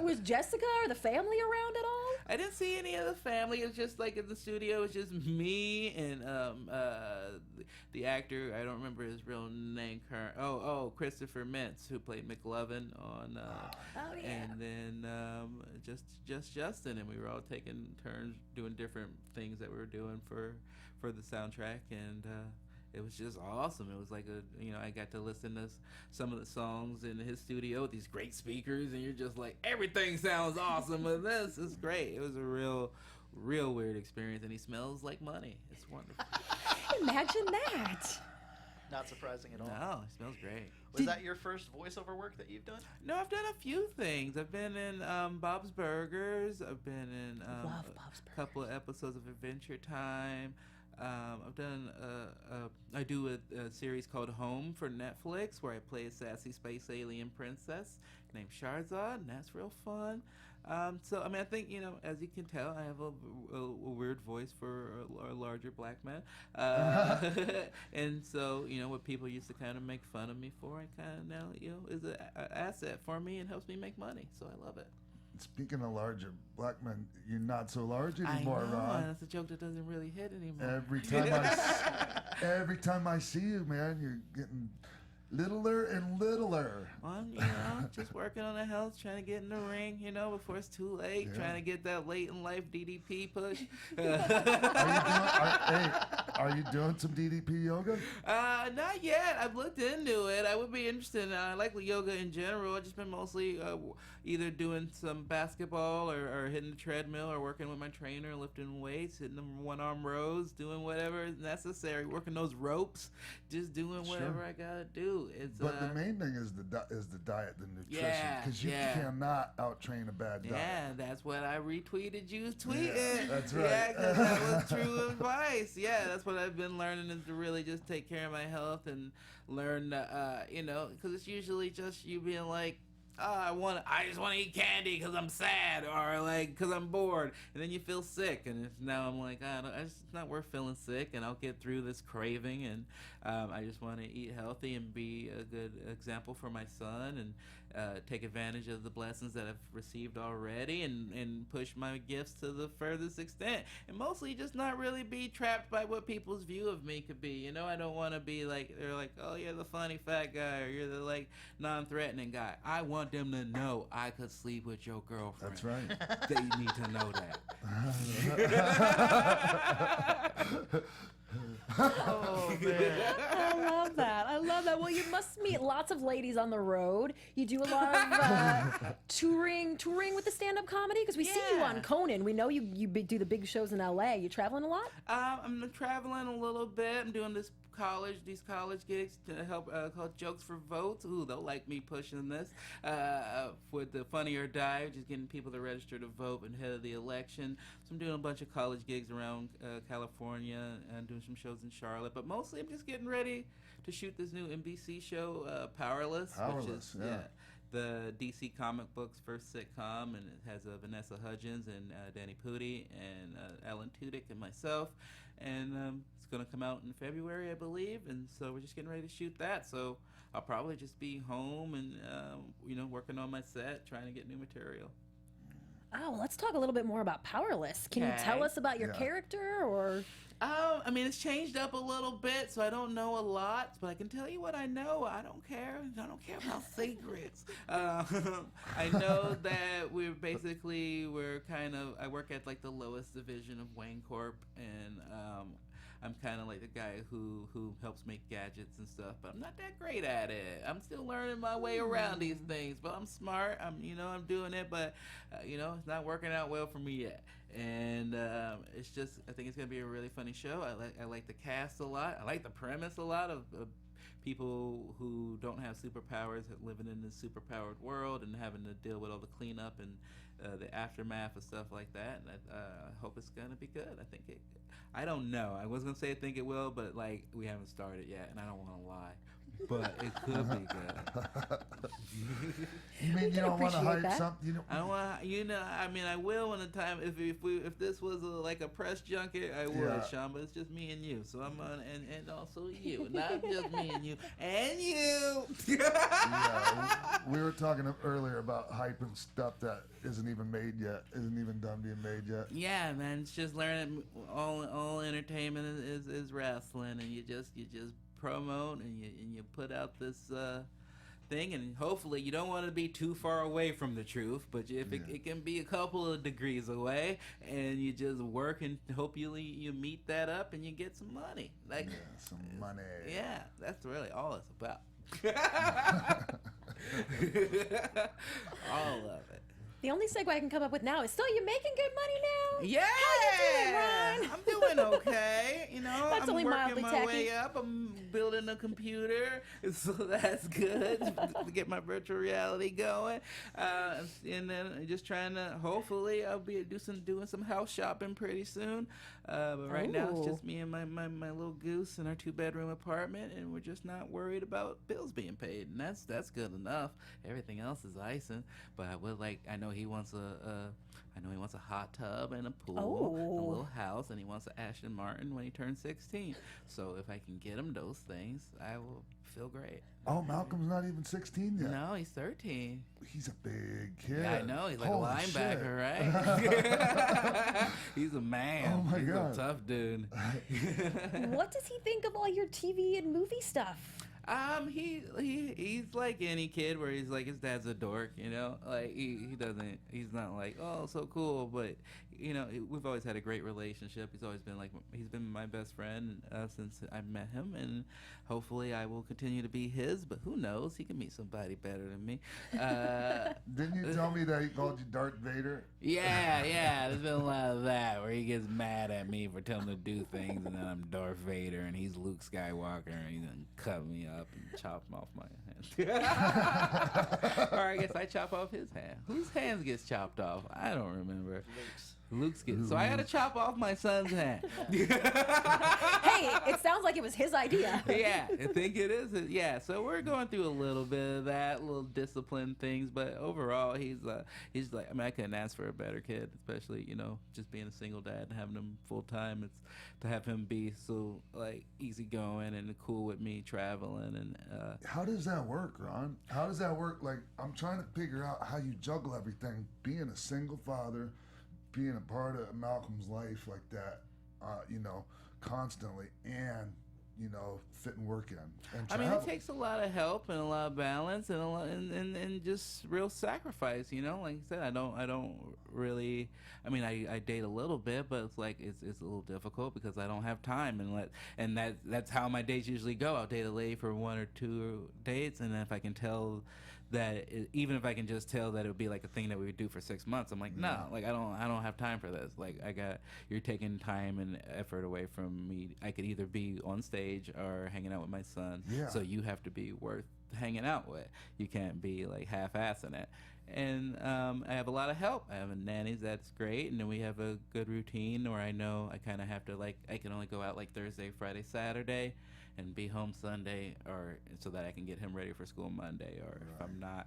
Was Jessica or the family around at all? I didn't see any of the family. It was just like in the studio. It was just me and the actor. I don't remember his real name. Christopher Mintz, who played McLovin on. And then just Justin, and we were all taking turns doing different things that we were doing for the soundtrack, and it was just awesome. It was like I got to listen to some of the songs in his studio with these great speakers, and you're just like, everything sounds awesome with this. It's great. It was a real weird experience, and he smells like money. It's wonderful. Imagine that. Not surprising at all. No, it smells great. Was that your first voiceover work that you've done? No, I've done a few things. I've been in Bob's Burgers. I've been in Love Bob's a couple of episodes of Adventure Time. I've done I do a series called Home for Netflix where I play a sassy space alien princess named Sharzad, and that's real fun. So, I mean, I think, as you can tell, I have a weird voice for a larger black man. And so, what people used to kind of make fun of me for, I kind of now, is an asset for me and helps me make money. So I love it. Speaking of larger black men, you're not so large anymore, I know, Ron. that's a joke that doesn't really hit anymore. Every time I see you, man, you're getting littler and littler. Well, just working on the health, trying to get in the ring, before it's too late, trying to get that late in life DDP push. Are you doing some DDP yoga? Not yet. I've looked into it. I would be interested. I like yoga in general. I've just been mostly either doing some basketball or hitting the treadmill or working with my trainer, lifting weights, hitting them one-arm rows, doing whatever is necessary, working those ropes, just doing whatever I gotta do. But the main thing is the diet, the nutrition, because you cannot out-train a bad diet. Yeah, that's what I retweeted you tweeting. Yeah, that's right. Yeah, because that was true advice. Yeah, that's what I've been learning, is to really just take care of my health and learn, because it's usually just you being like, I just want to eat candy because I'm sad, or like because I'm bored, and then you feel sick, and now I'm like, it's not worth feeling sick, and I'll get through this craving, and I just want to eat healthy and be a good example for my son, and take advantage of the blessings that I've received already, and push my gifts to the furthest extent, and mostly just not really be trapped by what people's view of me could be. I don't want to be like, they're like, oh, you're the funny fat guy, or you're the like non-threatening guy. I want them to know I could sleep with your girlfriend. That's right. They need to know that. Oh, man. I love that. Well, you must meet lots of ladies on the road. You do a lot of touring with the stand-up comedy, because we see you on Conan. We know you do the big shows in LA. You traveling a lot? I'm traveling a little bit. I'm doing these college gigs to help called Jokes for Votes. Ooh, they'll like me pushing this with the Funny or Die, just getting people to register to vote ahead of the election. So I'm doing a bunch of college gigs around California and doing some shows in Charlotte. But mostly I'm just getting ready to shoot this new NBC show, Powerless, which is the DC comic books first sitcom, and it has Vanessa Hudgens and Danny Pudi and Alan Tudyk and myself, and it's going to come out in February, I believe, and so we're just getting ready to shoot that. So I'll probably just be home and working on my set, trying to get new material. Oh, well, let's talk a little bit more about Powerless. Can you tell us about your character, or? I mean, it's changed up a little bit, so I don't know a lot, but I can tell you what I know. I don't care. I don't care about secrets. I know that I work at like the lowest division of Wayne Corp, and I'm kind of like the guy who helps make gadgets and stuff, but I'm not that great at it. I'm still learning my way around these things, but I'm smart. I'm doing it, but it's not working out well for me yet. And it's just, I think it's gonna be a really funny show. I like the cast a lot. I like the premise a lot of people who don't have superpowers living in this superpowered world and having to deal with all the cleanup and the aftermath of stuff like that. And I hope it's gonna be good. I don't know. I was gonna say I think it will, but like we haven't started yet, and I don't want to lie. But it could be good. You mean you don't want to hype something? I don't want. I mean, I will when the time. If this was like a press junket, I would, Sean. But it's just me and you, so I'm on, and also you, not just me and you, and you. We were talking earlier about hyping stuff that isn't even made yet, isn't even done being made yet. Yeah, man, it's just learning. All entertainment is wrestling, and you just promote and you put out this thing, and hopefully you don't want to be too far away from the truth, but if it can be a couple of degrees away, and you just work and hopefully you meet that up and you get some money. Like some money. Yeah, that's really all it's about. All of it. The only segue I can come up with now is, so you're making good money now? Yeah. How you doing, Ron? I'm doing okay. You know, That's I'm only working mildly my tacky. way up. I'm building a computer, so that's good to get my virtual reality going. And then just trying to, hopefully, I'll be doing some house shopping pretty soon. But right now, it's just me and my little goose in our 2-bedroom apartment, and we're just not worried about bills being paid, and that's good enough. Everything else is icing, but I know he wants a hot tub and a pool, a little house, and he wants an Aston Martin when he turns 16. So if I can get him those things, I will feel great. Oh, Malcolm's not even 16 yet. No, he's 13. He's a big kid. Yeah, I know. He's like Holy a linebacker, shit. right? He's a man. Oh my He's God. a tough dude. What does he think of all your TV and movie stuff? He's like any kid where he's like, his dad's a dork, you know, like he's not like, oh, so cool, but you know, we've always had a great relationship. He's been my best friend since I met him, and hopefully I will continue to be his, but who knows, he can meet somebody better than me. Didn't you tell me that he called you Darth Vader? Yeah, there's been a lot of that where he gets mad at me for telling him to do things, and then I'm Darth Vader and he's Luke Skywalker, and he's gonna cut me up and chop off my hands. Or I guess I chop off his hand. Whose hands gets chopped off? I don't remember. Luke's gets. So I had to chop off my son's hand. Hey, it sounds like it was his idea. Yeah, I think it is. Yeah, so we're going through a little bit of that, little discipline things, but overall, he's like, I mean, I couldn't ask for a better kid, especially, you know, just being a single dad and having him full time. It's to have him be so like easygoing and cool with me traveling and. How does that work, Ron? How does that work? Like, I'm trying to figure out how you juggle everything, being a single father, being a part of Malcolm's life like that, you know, constantly, and you know, fitting work in. And I mean, it takes a lot of help and a lot of balance and a lot and just real sacrifice. You know, like I said, I don't really. I mean, I date a little bit, but it's like it's a little difficult because I don't have time and that's how my dates usually go. I'll date a lady for 1 or 2 dates, and then if I can tell that even if I can just tell that it would be like a thing that we would do for 6 months, I'm like, no, like I don't have time for this. Like you're taking time and effort away from me. I could either be on stage or hanging out with my son. Yeah. So you have to be worth hanging out with. You can't be like half-assing it. And I have a lot of help. I have a nanny that's great, and then we have a good routine where I know I kind of have to like I can only go out like Thursday, Friday, Saturday, and be home Sunday, or so that I can get him ready for school Monday. Or if I'm not,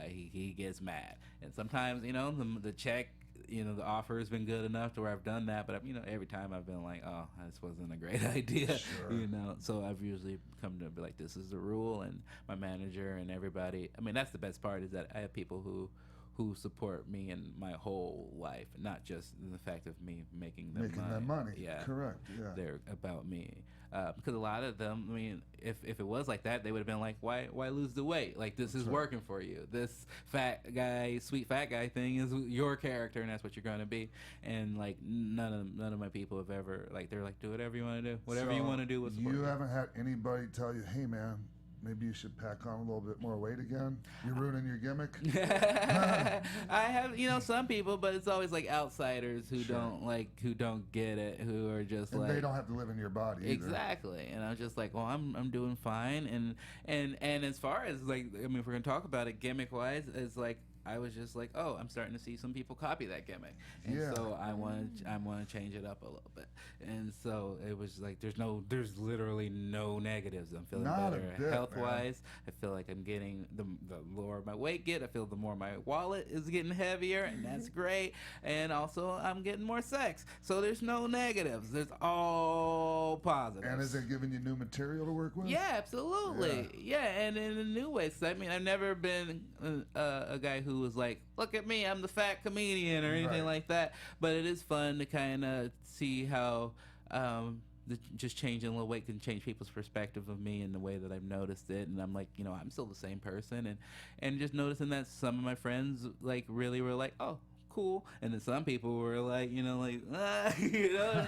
he gets mad. And sometimes, you know, the check, you know, the offer has been good enough to where I've done that. But you know, every time I've been like, oh, this wasn't a great idea. Sure. You know, so I've usually come to be like, this is the rule, and my manager and everybody. I mean, that's the best part is that I have people who support me in my whole life, not just in the fact of me making that money. Yeah, correct. Yeah, they're about me. Because a lot of them, I mean, if it was like that, they would have been like, why lose the weight? Like, this is working for you. This fat guy, sweet fat guy thing is your character, and that's what you're going to be. And like, none of my people have ever, like, they're like, do whatever you want to do. Whatever you want to do. You haven't had anybody tell you, hey man, maybe you should pack on a little bit more weight again? You're ruining your gimmick? I have, you know, some people, but it's always like outsiders who don't get it, who are just and like they don't have to live in your body either. Exactly. And I'm just like, well, I'm doing fine. And as far as like, I mean, if we're gonna talk about it gimmick wise, it's like I was just like, oh, I'm starting to see some people copy that gimmick, and so I want to change it up a little bit. And so it was like, there's literally no negatives. I'm feeling better health wise. I feel like I'm getting the lower my weight get. I feel the more my wallet is getting heavier, and that's great. And also I'm getting more sex. So there's no negatives. There's all positives. And is it giving you new material to work with? Yeah, absolutely. Yeah, and in a new way. I mean, I've never been a guy who was like, look at me, I'm the fat comedian or anything like that. But it is fun to kind of see how just changing a little weight can change people's perspective of me and the way that I've noticed it. And I'm like, I'm still the same person. And just noticing that some of my friends like really were like, oh, cool. And then some people were like,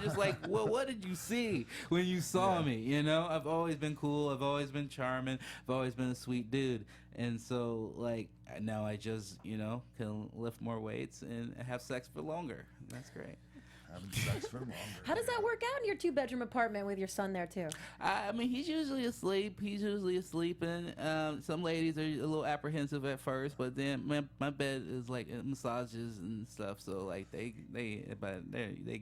just like, well, what did you see when you saw me? I've always been cool. I've always been charming. I've always been a sweet dude. And so like now I just, can lift more weights and have sex for longer. That's great. Having sex for longer. How does that work out in your 2-bedroom apartment with your son there too? I mean, he's usually asleep. And some ladies are a little apprehensive at first, but then my bed is like massages and stuff, so like they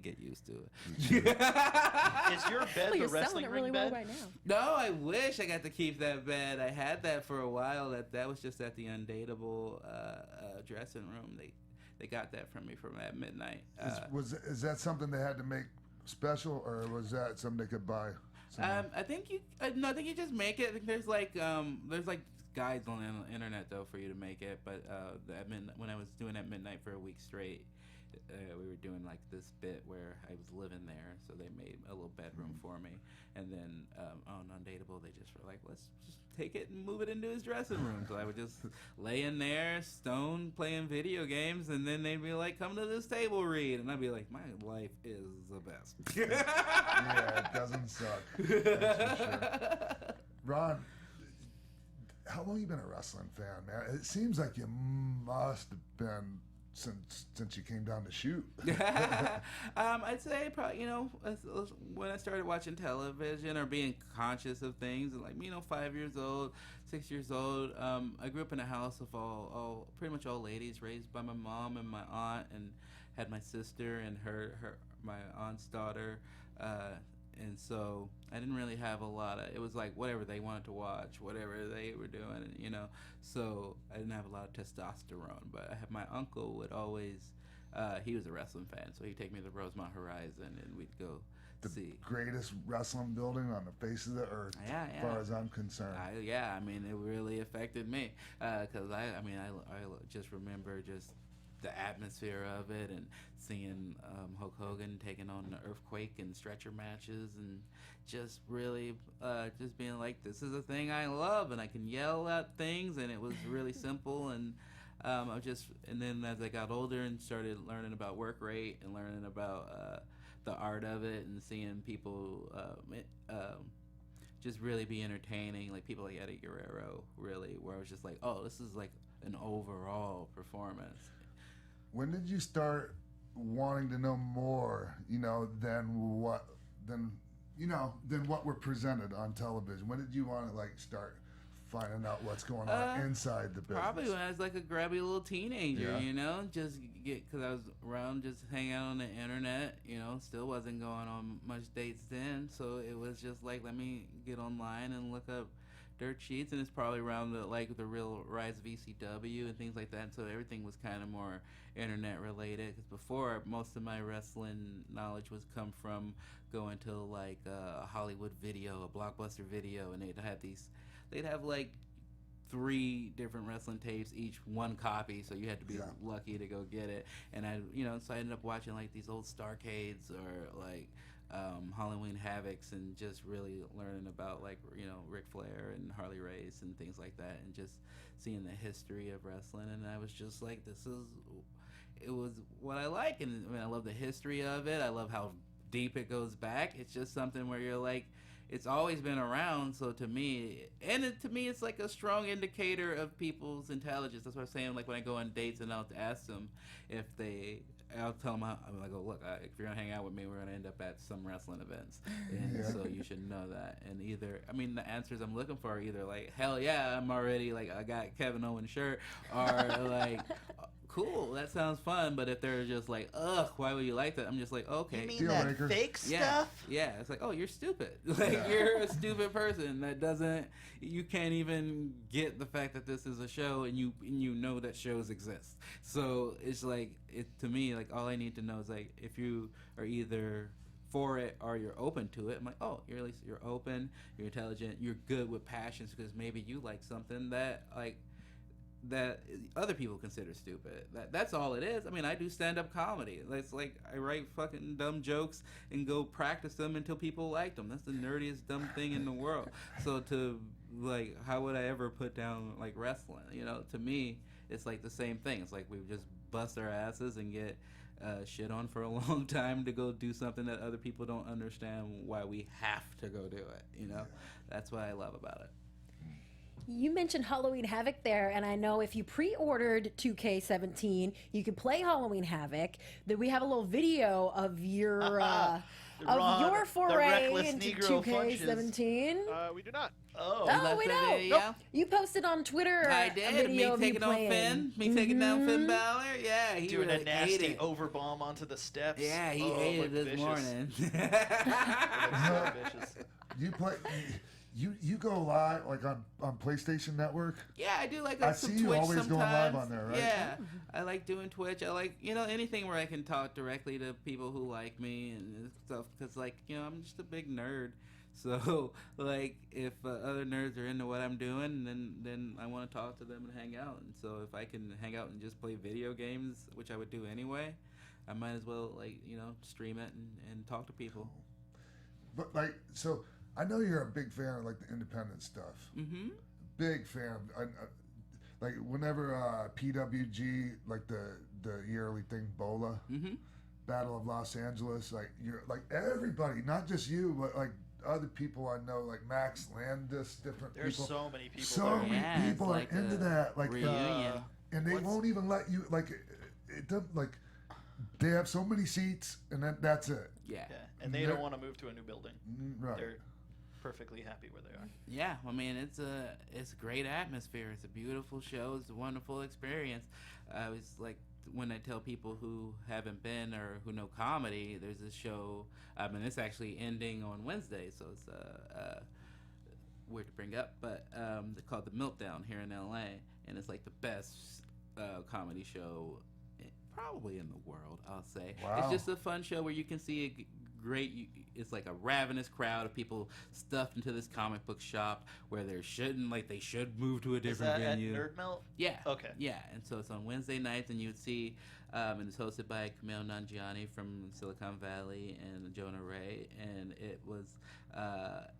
get used to it. Is your bed the wrestling ring really bed? Well right now. No, I wish I got to keep that bed. I had that for a while. That was just at the Undateable dressing room. They got that from me at midnight. Is that something they had to make special, or was that something they could buy? I think you just make it. I think there's like guides on the internet though for you to make it. But when I was doing at midnight for a week straight, we were doing like this bit where I was living there, so they made a little bedroom for me. And then on Undateable, they just were like, let's just take it and move it into his dressing room. So I would just lay in there, stone, playing video games, and then they'd be like, come to this table read. And I'd be like, my life is the best. Yeah, it doesn't suck. That's for sure. Ron, how long you been a wrestling fan, man? It seems like you must have been since you came down to shoot. I'd say probably, when I started watching television or being conscious of things, like, 5 years old, 6 years old, I grew up in a house of pretty much all ladies, raised by my mom and my aunt, and had my sister and my aunt's daughter, and so I didn't really have a lot of, it was like whatever they wanted to watch, whatever they were doing, so I didn't have a lot of testosterone. But my uncle would always, he was a wrestling fan, so he'd take me to Rosemont Horizon and we'd go see. The greatest wrestling building on the face of the earth, as far as I'm concerned. It really affected me, because I just remember just the atmosphere of it, and seeing Hulk Hogan taking on the Earthquake and stretcher matches, and just really just being like, this is a thing I love, and I can yell at things, and it was really simple. And and then as I got older and started learning about work rate and learning about the art of it, and seeing people just really be entertaining, like people like Eddie Guerrero, really, where I was just like, oh, this is like an overall performance. When did you start wanting to know more, than what we're presented on television? When did you want to start finding out what's going on inside the business? Probably when I was like a grabby little teenager, just because I was around just hanging out on the internet, still wasn't going on much dates then, so it was just like, let me get online and look up dirt sheets, and it's probably around the real rise of ECW and things like that, and so everything was kind of more internet related, because before, most of my wrestling knowledge was come from going to a Hollywood video, a Blockbuster video, and they'd have 3 different wrestling tapes, each one copy, so you had to be lucky to go get it. And so I ended up watching these old Starcades or Halloween Havocs, and just really learning about Ric Flair and Harley Race and things like that, and just seeing the history of wrestling. And I was just like, it was what I like, and I love the history of it. I love how deep it goes back. It's just something where you're like, it's always been around. So to me, it's like a strong indicator of people's intelligence. That's what I'm saying. Like when I go on dates and I'll ask them if I'll tell them, I'm like, oh, look, if you're going to hang out with me, we're going to end up at some wrestling events. And so you should know that. And the answers I'm looking for are either like, hell yeah, I'm already, I got Kevin Owens' shirt, or cool, that sounds fun. But if they're just like, ugh, why would you like that? I'm just like, okay. You mean that fake stuff? Yeah, it's like, oh, you're stupid. You're a stupid person you can't even get the fact that this is a show, and you know that shows exist. So it's to me, all I need to know is if you are either for it or you're open to it. I'm like, oh, you're open, you're intelligent, you're good with passions, because maybe you like something that that other people consider stupid. That's all it is. I mean, I do stand-up comedy. It's like I write fucking dumb jokes and go practice them until people like them. That's the nerdiest dumb thing in the world. So like, how would I ever put down like wrestling? You know, to me, it's like the same thing. It's like we just bust our asses and get shit on for a long time to go do something that other people don't understand why we have to go do it. You know, that's what I love about it. You mentioned Halloween Havoc there, and I know if you pre-ordered 2K17, you could play Halloween Havoc. That we have a little video of your your foray into 2K17. We do not. Oh, we don't. Nope. You posted on Twitter I did. a video of you taking on playing. Finn. Me taking down Finn Balor. Yeah, he doing really a nasty ate it. overbomb onto the steps. Yeah, he ate it this morning. So vicious. You play. You go live like on PlayStation Network? Yeah, I do like I some see you Twitch always sometimes. going live on there, right? Yeah, I like doing Twitch. I like, anything where I can talk directly to people who like me and stuff. Because, like, I'm just a big nerd. So, like, if other nerds are into what I'm doing, then I want to talk to them and hang out. And so if I can hang out and just play video games, which I would do anyway, I might as well, like, stream it and talk to people. But, like, so I know you're a big fan of, like, the independent stuff. Mm-hmm. Big fan. Like, whenever PWG, like, the yearly thing, BOLA, Battle of Los Angeles, like, you're, like, everybody, not just you, but, like, other people I know, like Max Landis, different There's people. so many people. So many people are into that. Like, reunion. And they won't even let you, like, it doesn't, like, they have so many seats, and that's it. Yeah. And they don't want to move to a new building. Right. They're perfectly happy where they are. Yeah, I mean, it's a great atmosphere. It's a beautiful show. It's a wonderful experience. I was like, when I tell people who haven't been or who know comedy, there's this show, and it's actually ending on Wednesday, so it's weird to bring up, but they're called The Meltdown here in LA, and it's like the best comedy show probably in the world, I'll say. Wow. It's just a fun show where you can see it's like a ravenous crowd of people stuffed into this comic book shop where they should move to a different venue. Is that at Nerd Melt? Yeah. Okay. Yeah, and so it's on Wednesday nights, and you would see, and it's hosted by Kumail Nanjiani from Silicon Valley and Jonah Ray, and it was,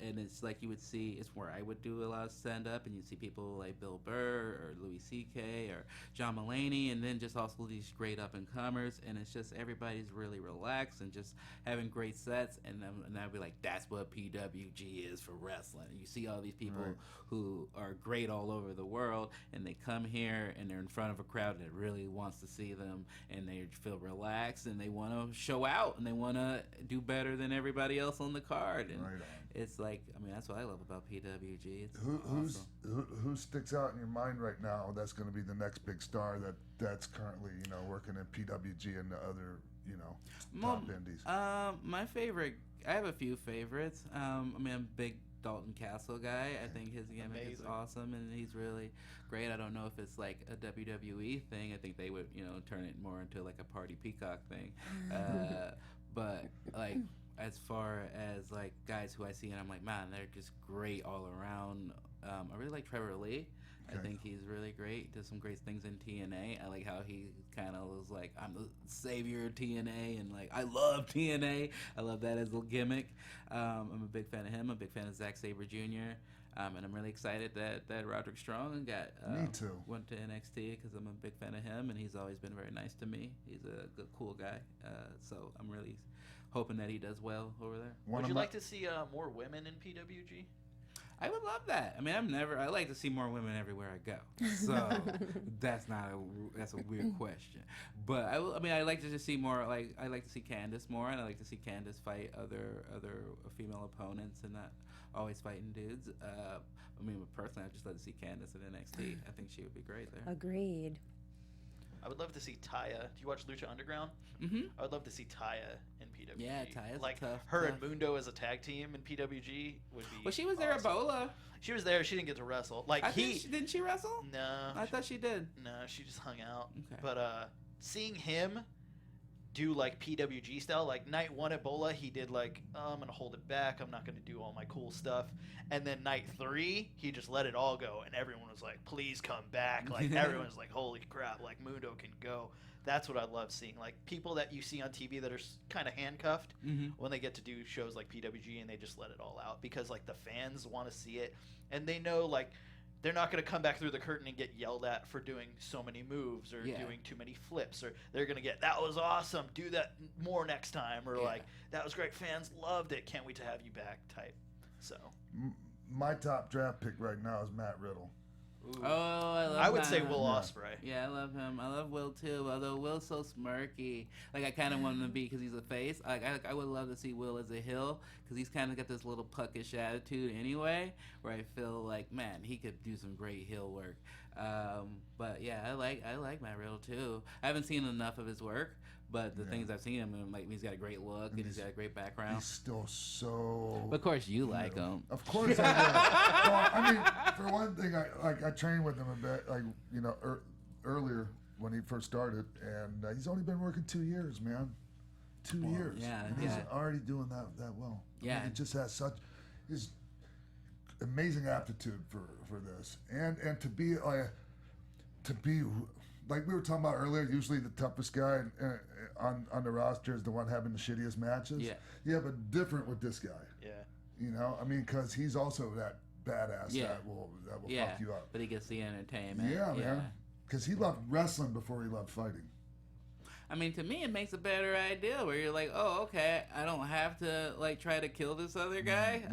and it's like you would see, it's where I would do a lot of stand-up, and you'd see people like Bill Burr or Louis C.K. or John Mulaney, and then just also these great up-and-comers, and it's just everybody's really relaxed and just having great sets, and I'd be like, that's what PWG is for wrestling. You see all these people who are great all over the world, and they come here and they're in front of a crowd that really wants to see them, and they feel relaxed, and they want to show out, and they want to do better than everybody else on the card. And it's like, I mean, that's what I love about PWG. It's awesome. Who sticks out in your mind right now that's going to be the next big star that's currently working in PWG and the other top indies? My favorite, I have a few favorites. I mean, I'm a big Dalton Castle guy. I think his gimmick is awesome, and he's really great. I don't know if it's like a WWE thing. I think they would, turn it more into like a Party Peacock thing. But like, as far as like guys who I see and I'm like, man, they're just great all around. I really like Trevor Lee. I think he's really great. Does some great things in TNA. I like how he kind of was like, I'm the savior of TNA, and like, I love TNA. I love that as a gimmick. I'm a big fan of him. I'm a big fan of Zack Sabre Jr. And I'm really excited that Roderick Strong went to NXT because I'm a big fan of him, and he's always been very nice to me. He's a good, cool guy. So I'm really hoping that he does well over there. Would you like to see more women in PWG? I would love that. I mean, I like to see more women everywhere I go. So that's a weird question. But I like to just see more. Like, I like to see Candice more, and I like to see Candice fight other female opponents and not always fighting dudes. I mean, personally, I just like to see Candice in NXT. I think she would be great there. Agreed. I would love to see Taya. Do you watch Lucha Underground? Mm-hmm. I would love to see Taya in PWG. Yeah, Taya's like tough. And Mundo as a tag team in PWG would be. Well, she was there at Bola. She was there. She didn't get to wrestle. Like didn't she wrestle? No, I thought she did. No, she just hung out. Okay. But seeing him do like PWG style. Like night 1 Ebola, he did like, I'm gonna hold it back, I'm not gonna do all my cool stuff. And then night 3, he just let it all go, and everyone was like, please come back. Like everyone's like, holy crap, like Mundo can go. That's what I love seeing. Like people that you see on TV that are kind of handcuffed when they get to do shows like PWG, and they just let it all out because like the fans want to see it, and they know like they're not going to come back through the curtain and get yelled at for doing so many moves or doing too many flips, or they're going to get, that was awesome, do that more next time, or like, that was great, fans loved it, can't wait to have you back type. So my top draft pick right now is Matt Riddle. Ooh. Oh, I would say Will Ospreay. Yeah, I love him. I love Will too. Although Will's so smirky, like I kind of want him to be because he's a face. Like I would love to see Will as a heel because he's kind of got this little puckish attitude anyway. Where I feel like, man, he could do some great heel work. But yeah, I like Matt Riddle too. I haven't seen enough of his work. But the things I've seen him in, like he's got a great look and he's got a great background. He's still so. But of course, you like him. Of course I do. Well, I mean, for one thing, I trained with him a bit, like earlier when he first started, and he's only been working 2 years, man. 2 years. Yeah, and he's already doing that well. Yeah, I mean, he just has such his amazing aptitude for this, and to be like we were talking about earlier, usually the toughest guy on the roster is the one having the shittiest matches. Yeah, but different with this guy. Yeah. You know, I mean, because he's also that badass that will fuck you up. But he gets the entertainment. Yeah, man. Because he loved wrestling before he loved fighting. I mean, to me, it makes a better idea where you're like, oh, okay, I don't have to like try to kill this other guy.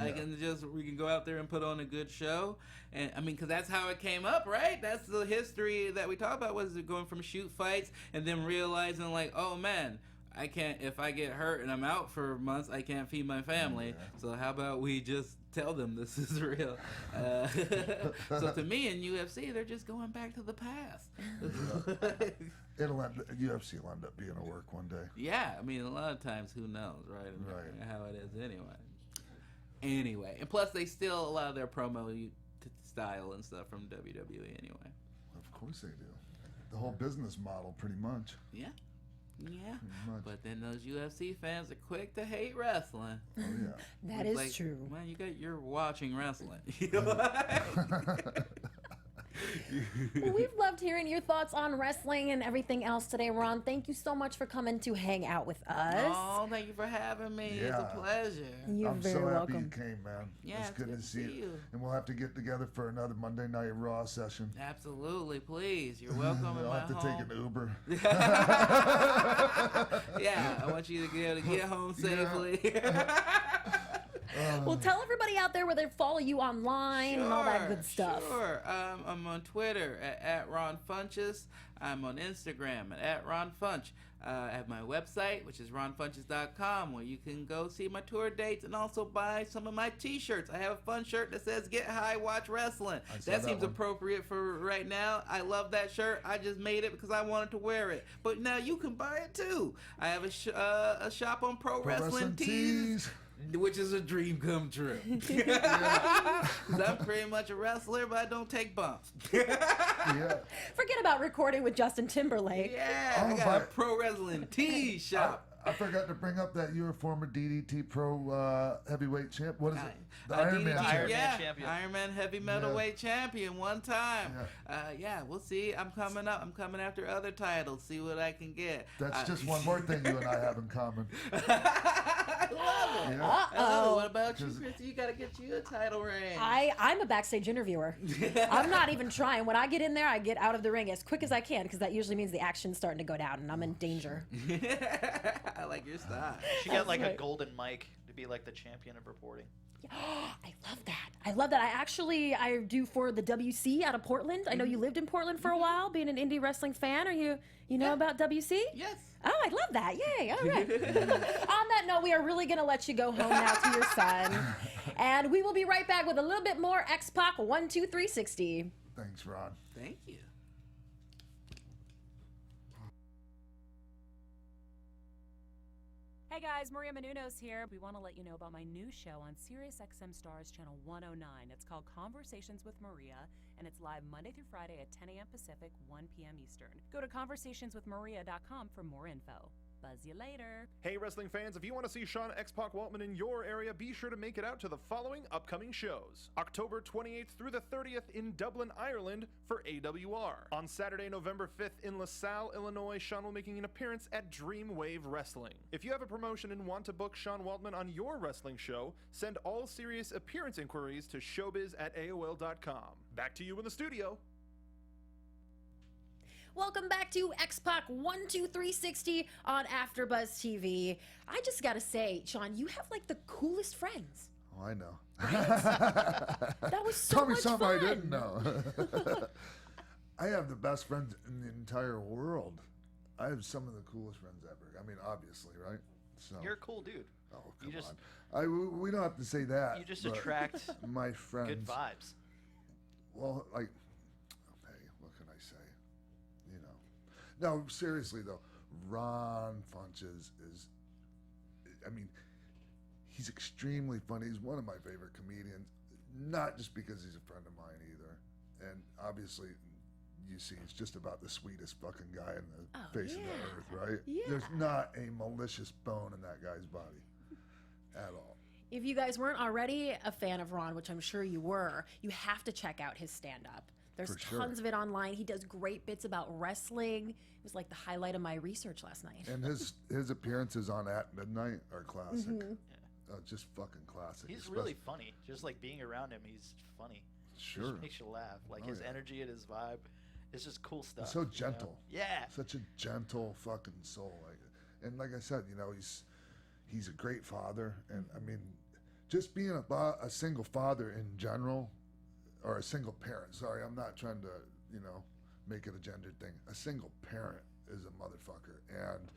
We can go out there and put on a good show. And I mean, because that's how it came up, right? That's the history that we talk about, was going from shoot fights and then realizing like, oh man, I can't, if I get hurt and I'm out for months, I can't feed my family. So how about we just tell them this is real? So to me in UFC, they're just going back to the past. UFC will end up being a work one day. Yeah, I mean, a lot of times, who knows, right? Right. How it is anyway. And plus, they steal a lot of their promo style and stuff from WWE anyway. Of course they do. The whole business model, pretty much. Yeah. Yeah, but then those UFC fans are quick to hate wrestling. Oh yeah, that is true. Man, you're watching wrestling. Well, we've loved hearing your thoughts on wrestling and everything else today, Ron. Thank you so much for coming to hang out with us. Oh, thank you for having me. Yeah. It's a pleasure. You're I'm very so happy welcome. you came, man. Yeah, it's good to see you. And we'll have to get together for another Monday Night Raw session. Absolutely, please. You're welcome. I'll have to take an Uber. Yeah, I want you to be able to get home safely. Well, tell everybody out there where they follow you online and all that good stuff. Sure. I'm on Twitter at Ron Funches. I'm on Instagram at Ron Funch. I have my website, which is ronfunches.com, where you can go see my tour dates and also buy some of my t-shirts. I have a fun shirt that says "Get High, Watch Wrestling." That seems appropriate for right now. I love that shirt. I just made it because I wanted to wear it. But now you can buy it too. I have a shop on Pro Wrestling Tees. Which is a dream come true. I'm pretty much a wrestler, but I don't take bumps. Forget about recording with Justin Timberlake. Yeah, I got a Pro Wrestling Tee shop. I forgot to bring up that you're a former DDT Pro heavyweight champ. What is it? The Iron Man champion. Iron Man heavy metalweight champion one time. We'll see. I'm coming up. I'm coming after other titles. See what I can get. That's just one more thing you and I have in common. I love it. I love it. What about you, Christy? You got to get you a title reign. I'm a backstage interviewer. I'm not even trying. When I get in there, I get out of the ring as quick as I can because that usually means the action's starting to go down and I'm in danger. I like your style. She got like a golden mic to be like the champion of reporting. I love that. I do for the WC out of Portland. I know you lived in Portland for a while, being an indie wrestling fan. Are you know about WC? Yes. Oh, I love that. Yay. All right. On that note, we are really going to let you go home now to your son. And we will be right back with a little bit more X-Pac 1, 2, 360. Thanks, Ron. Thank you. Hey guys, Maria Menounos here. We want to let you know about my new show on SiriusXM Stars Channel 109. It's called Conversations with Maria, and it's live Monday through Friday at 10 a.m. Pacific, 1 p.m. Eastern. Go to conversationswithmaria.com for more info. Buzz you later. Hey, wrestling fans, if you want to see Sean X-Pac Waltman in your area, be sure to make it out to the following upcoming shows. October 28th through the 30th in Dublin, Ireland for AWR. On Saturday, November 5th in LaSalle, Illinois, Sean will be making an appearance at Dreamwave Wrestling. If you have a promotion and want to book Sean Waltman on your wrestling show, send all serious appearance inquiries to showbiz@aol.com. Back to you in the studio. Welcome back to X-Pac 12360 on AfterBuzz TV. I just gotta say, Sean, you have like the coolest friends. Oh, I know. That was so Tell me much something fun. I didn't know. I have the best friends in the entire world. I have some of the coolest friends ever. I mean, obviously, right? So. You're a cool dude. Oh, You come just- on. We don't have to say that. You just but attract my friends. good vibes. Well, like, hey, what can I say? You know. No, seriously though, Ron Funches is, I mean, he's extremely funny. He's one of my favorite comedians, not just because he's a friend of mine either. And obviously, you see, he's just about the sweetest fucking guy in the face of the earth, right? Yeah. There's not a malicious bone in that guy's body at all. If you guys weren't already a fan of Ron, which I'm sure you were, you have to check out his stand-up. There's For sure. tons of it online. He does great bits about wrestling. It was like the highlight of my research last night. And his appearances on At Midnight are classic. Mhm. Just fucking classic. He's Especially- really funny. Just like being around him, he's funny. Sure. Just makes you laugh. Like Oh, his yeah. energy and his vibe. It's just cool stuff. He's so you know? gentle. Yeah. Such a gentle fucking soul. And like I said, you know, he's a great father. And I mean, just being a single father in general, or a single parent. Sorry, I'm not trying to, you know, make it a gendered thing. A single parent is a motherfucker. And,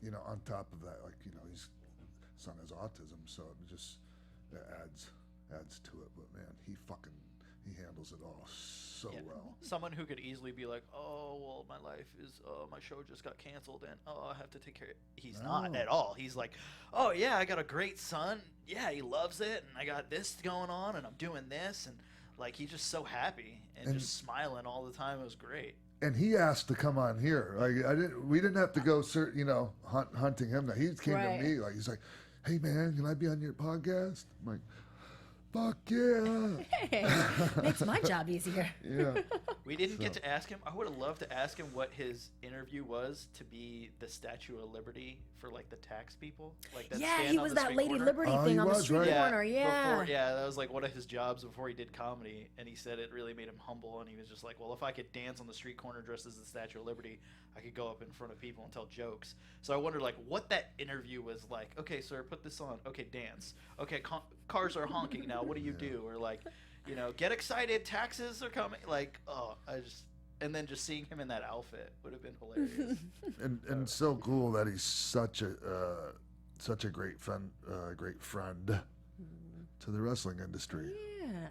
you know, on top of that, like, you know, his son has autism, so it adds to it. But man, he handles it all so well. Someone who could easily be like, oh, well, my life is, my show just got canceled and, I have to take care of it. He's not at all. He's like, oh, yeah, I got a great son. Yeah, he loves it. And I got this going on and I'm doing this. And, like, he's just so happy and just smiling all the time. It was great. And he asked to come on here. Like we didn't have to go, you know, hunting him. He came to me. Like he's like, hey man, can I be on your podcast? I'm like, fuck yeah. Hey, makes my job easier. Yeah. We didn't get to ask him. I would have loved to ask him what his interview was to be the Statue of Liberty for like the tax people. Like that Yeah, stand he on was the that street Lady corner. Liberty thing on the street corner. Before, that was like one of his jobs before he did comedy, and he said it really made him humble. And he was just like, well, if I could dance on the street corner dressed as the Statue of Liberty, I could go up in front of people and tell jokes. So I wondered like what that interview was like. Okay, sir, put this on. Okay, dance. Okay, cars are honking now. What do you do? Or like, you know, get excited. Taxes are coming. Like, and then just seeing him in that outfit would have been hilarious. and so cool that he's such a great friend to the wrestling industry. Yeah.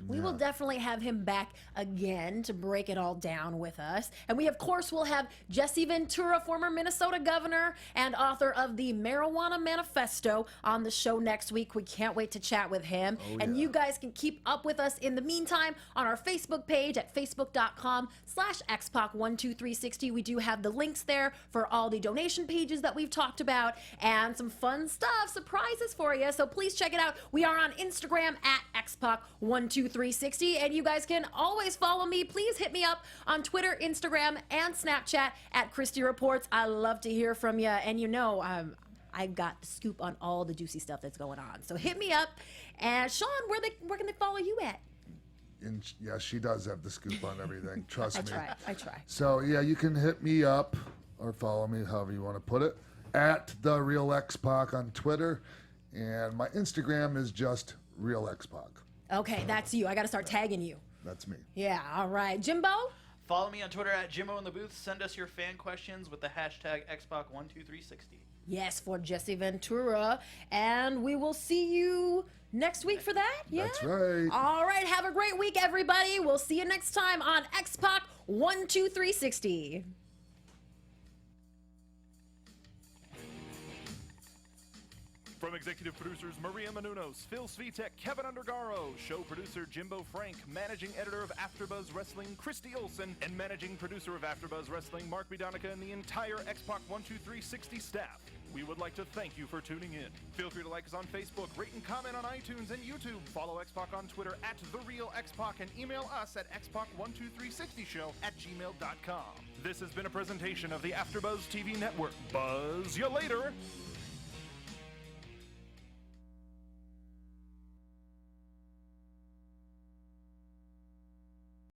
We will definitely have him back again to break it all down with us. And we, of course, will have Jesse Ventura, former Minnesota governor and author of the Marijuana Manifesto, on the show next week. We can't wait to chat with him. And you guys can keep up with us in the meantime on our Facebook page at facebook.com/XPac12360. We do have the links there for all the donation pages that we've talked about and some fun stuff, surprises for you. So please check it out. We are on Instagram at XPac12360, and you guys can always follow me. Please hit me up on Twitter, Instagram, and Snapchat at Christy Reports. I love to hear from you, and you know I've got the scoop on all the juicy stuff that's going on. So hit me up. And Sean, where can they follow you at? And yeah, she does have the scoop on everything. Trust me. I try. So yeah, you can hit me up or follow me, however you want to put it, at The Real X-Pac on Twitter. And my Instagram is just Real X-Pac. Okay, that's you. I got to start tagging you. That's me. Yeah, all right. Jimbo? Follow me on Twitter at Jimbo in the Booth. Send us your fan questions with the hashtag XPac12360. Yes, for Jesse Ventura. And we will see you next week for that. Yeah? That's right. All right, have a great week, everybody. We'll see you next time on X-Pac 12360. From executive producers Maria Menounos, Phil Svitek, Keven Undergaro, show producer Jimbo Frank, managing editor of AfterBuzz Wrestling Christy Olson, and managing producer of AfterBuzz Wrestling Mark Bidonica, and the entire X-Pac 12360 staff, we would like to thank you for tuning in. Feel free to like us on Facebook, rate and comment on iTunes and YouTube, follow X-Pac on Twitter at TheRealXpac, and email us at xpac12360show@gmail.com. This has been a presentation of the AfterBuzz TV Network. Buzz you later!